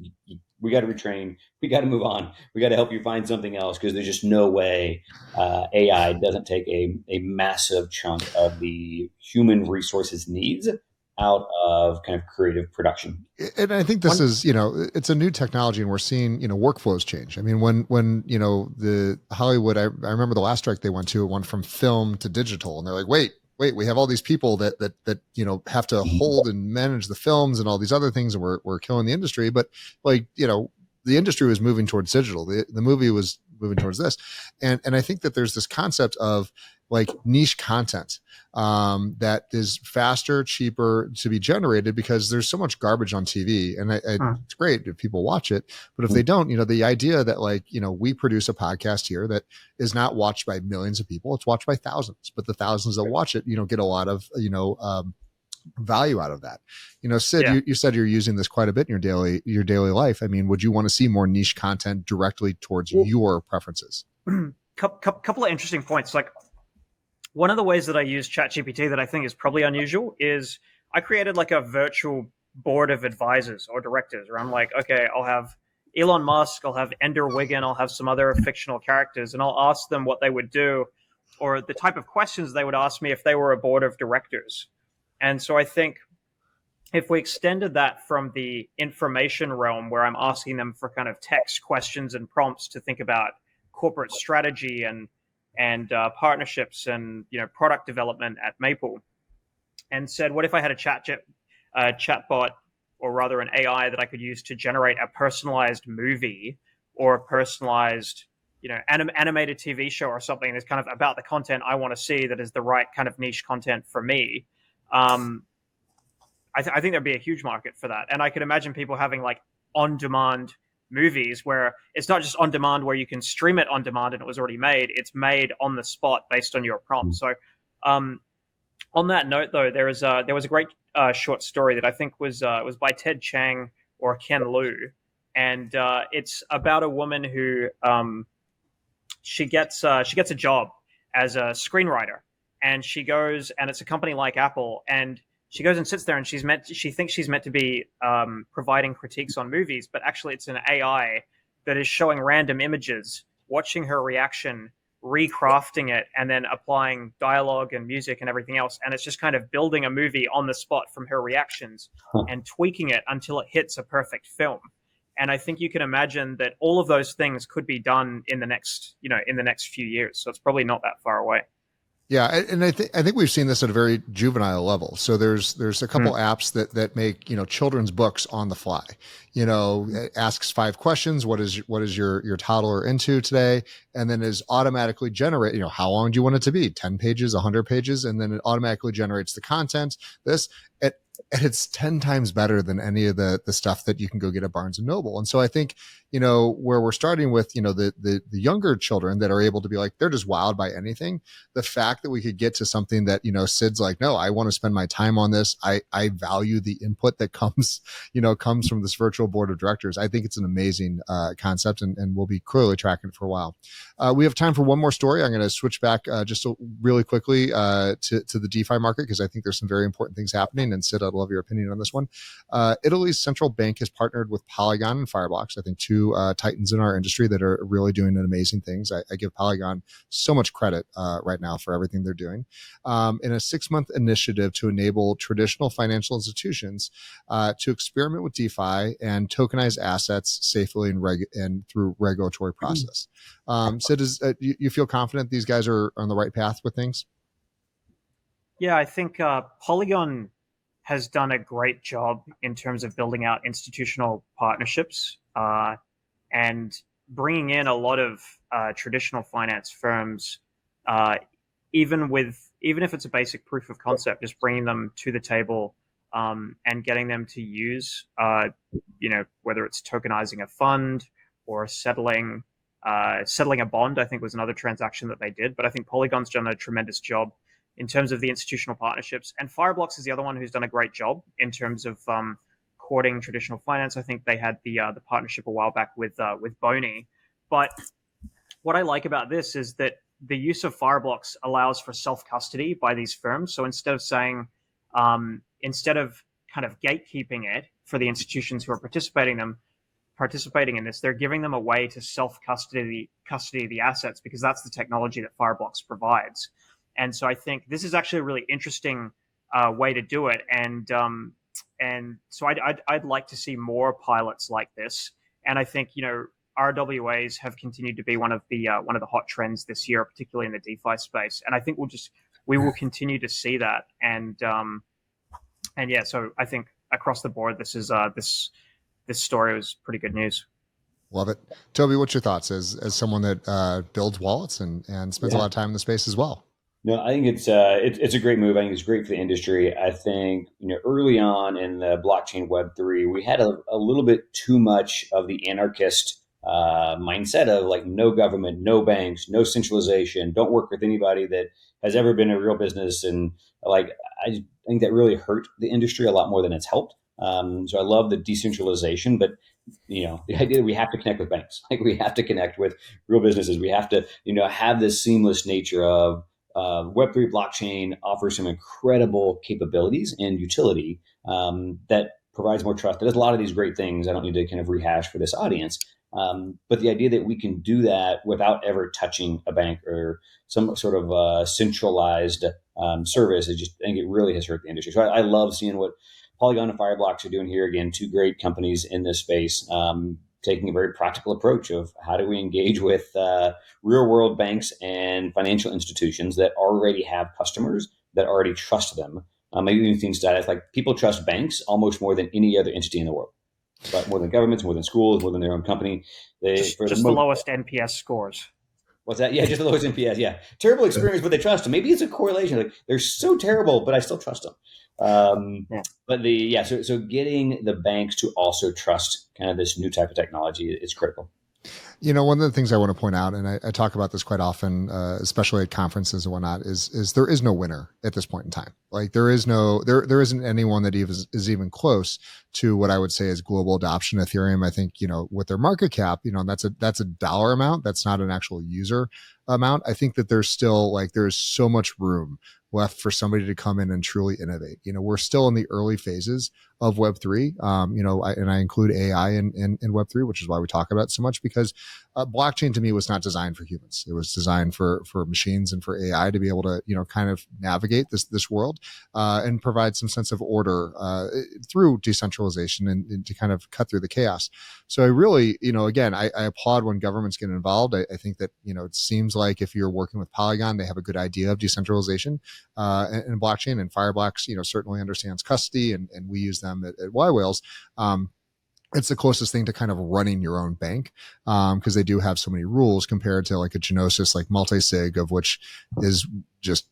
we got to retrain, we got to move on, we got to help you find something else, because there's just no way AI doesn't take a massive chunk of the human resources needs out of kind of creative production. And I think this is, it's a new technology, and we're seeing, workflows change. I mean, when the Hollywood, I remember the last strike they went from film to digital, and they're like, wait, we have all these people that have to hold and manage the films and all these other things, and we're killing the industry. But the industry was moving towards digital. The movie was moving towards this. And I think that there's this concept of niche content that is faster, cheaper to be generated, because there's so much garbage on TV, and it's great if people watch it, but if they don't, the idea that we produce a podcast here that is not watched by millions of people, it's watched by thousands, but the thousands that watch it, get a lot of, value out of that. Sid, you said you're using this quite a bit in your daily life. I mean, would you want to see more niche content directly towards your preferences? Couple of interesting points. one of the ways that I use ChatGPT that I think is probably unusual is I created like a virtual board of advisors or directors where I'm like, okay, I'll have Elon Musk, I'll have Ender Wiggin, I'll have some other fictional characters, and I'll ask them what they would do or the type of questions they would ask me if they were a board of directors. And so I think if we extended that from the information realm where I'm asking them for kind of text questions and prompts to think about corporate strategy and partnerships and product development at Maple, and said, what if I had a chatbot, or rather an AI that I could use to generate a personalized movie or a personalized animated TV show or something that's kind of about the content I want to see, that is the right kind of niche content for me. I think there'd be a huge market for that. And I could imagine people having like on-demand movies where it's not just on demand where you can stream it on demand and it was already made. It's made on the spot based on your prompt. So on that note, though, there was a great short story that I think was by Ted Chiang or Ken Liu. And it's about a woman who she gets a job as a screenwriter. And she goes, and it's a company like Apple, and she goes and sits there, and she thinks she's meant to be providing critiques on movies, but actually it's an AI that is showing random images, watching her reaction, recrafting it, and then applying dialogue and music and everything else. And it's just kind of building a movie on the spot from her reactions and tweaking it until it hits a perfect film. And I think you can imagine that all of those things could be done in the next few years. So it's probably not that far away. Yeah, and I think we've seen this at a very juvenile level. So there's a couple apps that make children's books on the fly. It asks 5 questions. What is your toddler into today? And then is automatically generate. How long do you want it to be? 10 pages, 100 pages, and then it automatically generates the content. And it's 10 times better than any of the stuff that you can go get at Barnes and Noble. And so I think, where we're starting with, the younger children that are able to be like, they're just wowed by anything. The fact that we could get to something that, Sid's like, no, I want to spend my time on this. I value the input that comes from this virtual board of directors. I think it's an amazing concept, and we'll be clearly tracking it for a while. We have time for one more story. I'm going to switch back just really quickly to the DeFi market, because I think there's some very important things happening. And Sid, I'd love your opinion on this one. Italy's central bank has partnered with Polygon and Fireblocks, I think 2 titans in our industry that are really doing amazing things. I give Polygon so much credit right now for everything they're doing, in a 6-month initiative to enable traditional financial institutions to experiment with DeFi and tokenize assets safely and through regulatory process. Sid, you feel confident these guys are on the right path with things? Yeah, I think Polygon has done a great job in terms of building out institutional partnerships and bringing in a lot of traditional finance firms, even if it's a basic proof of concept, just bringing them to the table and getting them to use, whether it's tokenizing a fund or settling a bond. I think was another transaction that they did. But I think Polygon's done a tremendous job in terms of the institutional partnerships. And Fireblocks is the other one who's done a great job in terms of courting traditional finance. I think they had the partnership a while back with Boney. But what I like about this is that the use of Fireblocks allows for self-custody by these firms. So instead of kind of gatekeeping it for the institutions who are participating in this, they're giving them a way to self-custody the assets, because that's the technology that Fireblocks provides. And so I think this is actually a really interesting way to do it. And so I'd like to see more pilots like this. And I think, RWAs have continued to be one of the hot trends this year, particularly in the DeFi space. And I think we will continue to see that. And yeah, so I think across the board, this story was pretty good news. Love it. Toby, what's your thoughts as someone that builds wallets and spends a lot of time in the space as well? No, I think it's a great move. I think it's great for the industry. I think, early on in the blockchain Web3, we had a little bit too much of the anarchist mindset of like no government, no banks, no centralization, don't work with anybody that has ever been a real business. And like, I think that really hurt the industry a lot more than it's helped. So I love the decentralization, but the idea that we have to connect with banks, like we have to connect with real businesses. We have to, have this seamless nature of Web3 blockchain offers some incredible capabilities and utility that provides more trust. It does a lot of these great things. I don't need to kind of rehash for this audience. But the idea that we can do that without ever touching a bank or some sort of centralized service, I think it really has hurt the industry. So I love seeing what Polygon and Fireblocks are doing here. Again, two great companies in this space, taking a very practical approach of how do we engage with real world banks and financial institutions that already have customers that already trust them. Maybe even seen stats like people trust banks almost more than any other entity in the world. But more than governments, more than schools, more than their own company. Just the lowest NPS scores. What's that? Yeah, just the lowest NPS. Yeah, terrible experience, but they trust them. Maybe it's a correlation. Like they're so terrible, but I still trust them. But so getting the banks to also trust kind of this new type of technology is critical. One of the things I want to point out, and I talk about this quite often, especially at conferences and whatnot, is there is no winner at this point in time. Like there isn't anyone that is even close to what I would say is global adoption of Ethereum. I think, with their market cap, that's a dollar amount. That's not an actual user amount. I think that there's still there's so much room left for somebody to come in and truly innovate. We're still in the early phases of Web3. I include AI in Web3, which is why we talk about it so much, because blockchain to me was not designed for humans. It was designed for machines and for AI to be able to, kind of navigate this world and provide some sense of order through decentralization and to kind of cut through the chaos. So I really, again, I applaud when governments get involved. I think that, it seems like if you're working with Polygon, they have a good idea of decentralization and blockchain, and Fireblocks, certainly understands custody, and we use them at yWhales. It's the closest thing to kind of running your own bank because they do have so many rules compared to like a Genosis, like multi-sig, of which is just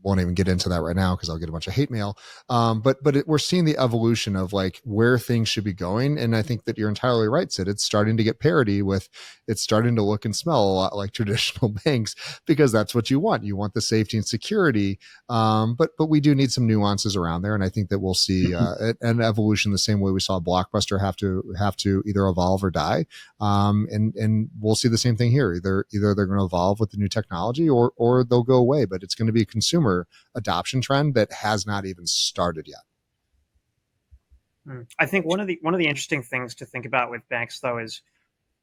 won't even get into that right now because I'll get a bunch of hate mail. But we're seeing the evolution of like where things should be going. And I think that you're entirely right, Sid. It's starting to get parity with, it's starting to look and smell a lot like traditional banks because that's what you want. You want the safety and security. But we do need some nuances around there. And I think that we'll see an evolution the same way we saw Blockbuster have to either evolve or die. And we'll see the same thing here. Either they're going to evolve with the new technology or they'll go away, but it's going to be a consumer adoption trend that has not even started yet. I think one of the interesting things to think about with banks, though, is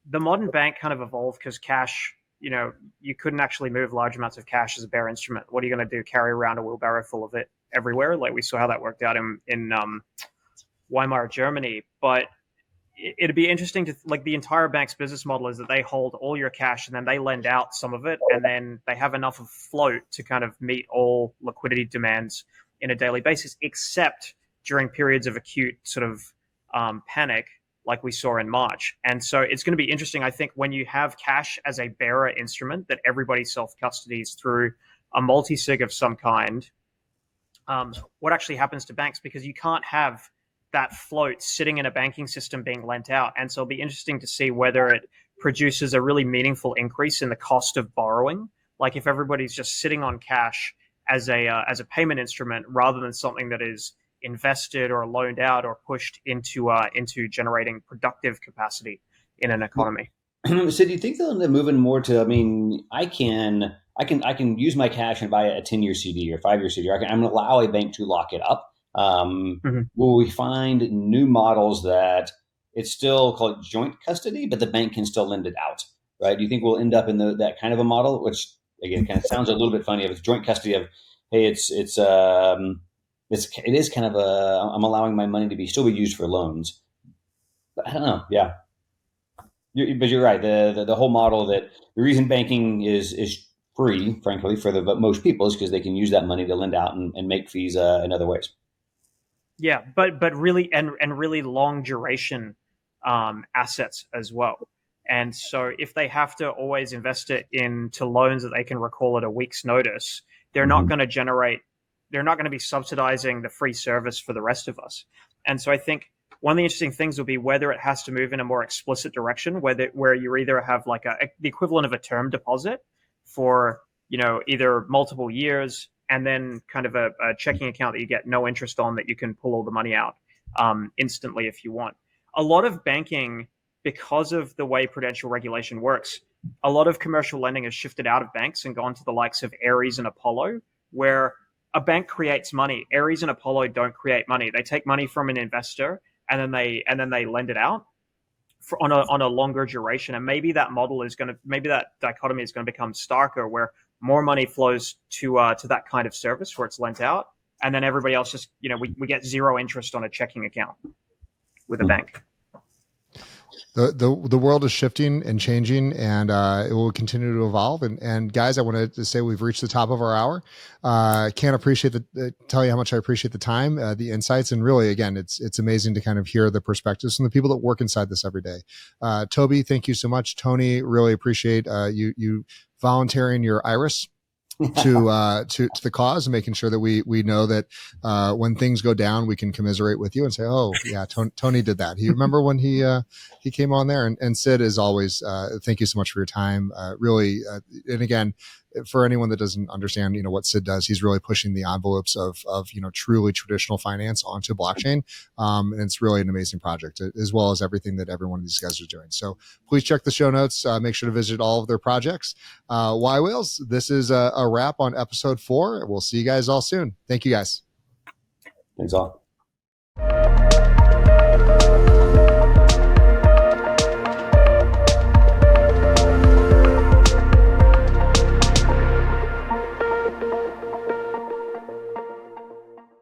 the modern bank kind of evolved because cash, you couldn't actually move large amounts of cash as a bare instrument. What are you going to do? Carry around a wheelbarrow full of it everywhere? Like we saw how that worked out in Weimar, Germany. But it'd be interesting to the entire bank's business model is that they hold all your cash and then they lend out some of it, and then they have enough of float to kind of meet all liquidity demands in a daily basis, except during periods of acute sort of panic like we saw in March. And so it's going to be interesting, I think, when you have cash as a bearer instrument that everybody self-custodies through a multi-sig of some kind, what actually happens to banks, because you can't have that float sitting in a banking system being lent out. And so it'll be interesting to see whether it produces a really meaningful increase in the cost of borrowing. Like if everybody's just sitting on cash as a payment instrument rather than something that is invested or loaned out or pushed into generating productive capacity in an economy. So do you think they're moving more to, I can use my cash and buy a 10-year CD or 5-year CD. I'm going to allow a bank to lock it up. Will we find new models that it's still called joint custody, but the bank can still lend it out, right? Do you think we'll end up in that kind of a model, which again kind of sounds a little bit funny? If it's joint custody of, hey, it is kind of I'm allowing my money to still be used for loans, but I don't know. Yeah, but you're right. The whole model that the reason banking is free, frankly, for most people is because they can use that money to lend out and make fees in other ways. Yeah, but really and really long duration assets as well. And so if they have to always invest it into loans that they can recall at a week's notice, they're not going to be subsidizing the free service for the rest of us. And so I think one of the interesting things will be whether it has to move in a more explicit direction, where you either have like the equivalent of a term deposit for, either multiple years, and then kind of a checking account that you get no interest on that you can pull all the money out instantly if you want. A lot of banking, because of the way prudential regulation works, a lot of commercial lending has shifted out of banks and gone to the likes of Ares and Apollo, where a bank creates money. Ares and Apollo don't create money. They take money from an investor and then they lend it out on a longer duration. And maybe that dichotomy is going to become starker, where more money flows to that kind of service where it's lent out, and then everybody else just, we get zero interest on a checking account with a bank. The world is shifting and changing, and it will continue to evolve. And guys, I wanted to say we've reached the top of our hour. Can't tell you how much I appreciate the time, the insights, and really, again, it's amazing to kind of hear the perspectives from the people that work inside this every day. Toby, thank you so much. Tony, really appreciate you volunteering your iris to the cause and making sure that we know that when things go down, we can commiserate with you and say, oh yeah, Tony did that. He remember when he came on there. And Sid, as always, thank you so much for your time. Really, and again, for anyone that doesn't understand, what Sid does, he's really pushing the envelopes of truly traditional finance onto blockchain. And it's really an amazing project, as well as everything that every one of these guys are doing. So please check the show notes. Make sure to visit all of their projects. yWhales, this is a wrap on episode 4. We'll see you guys all soon. Thank you, guys. Thanks all.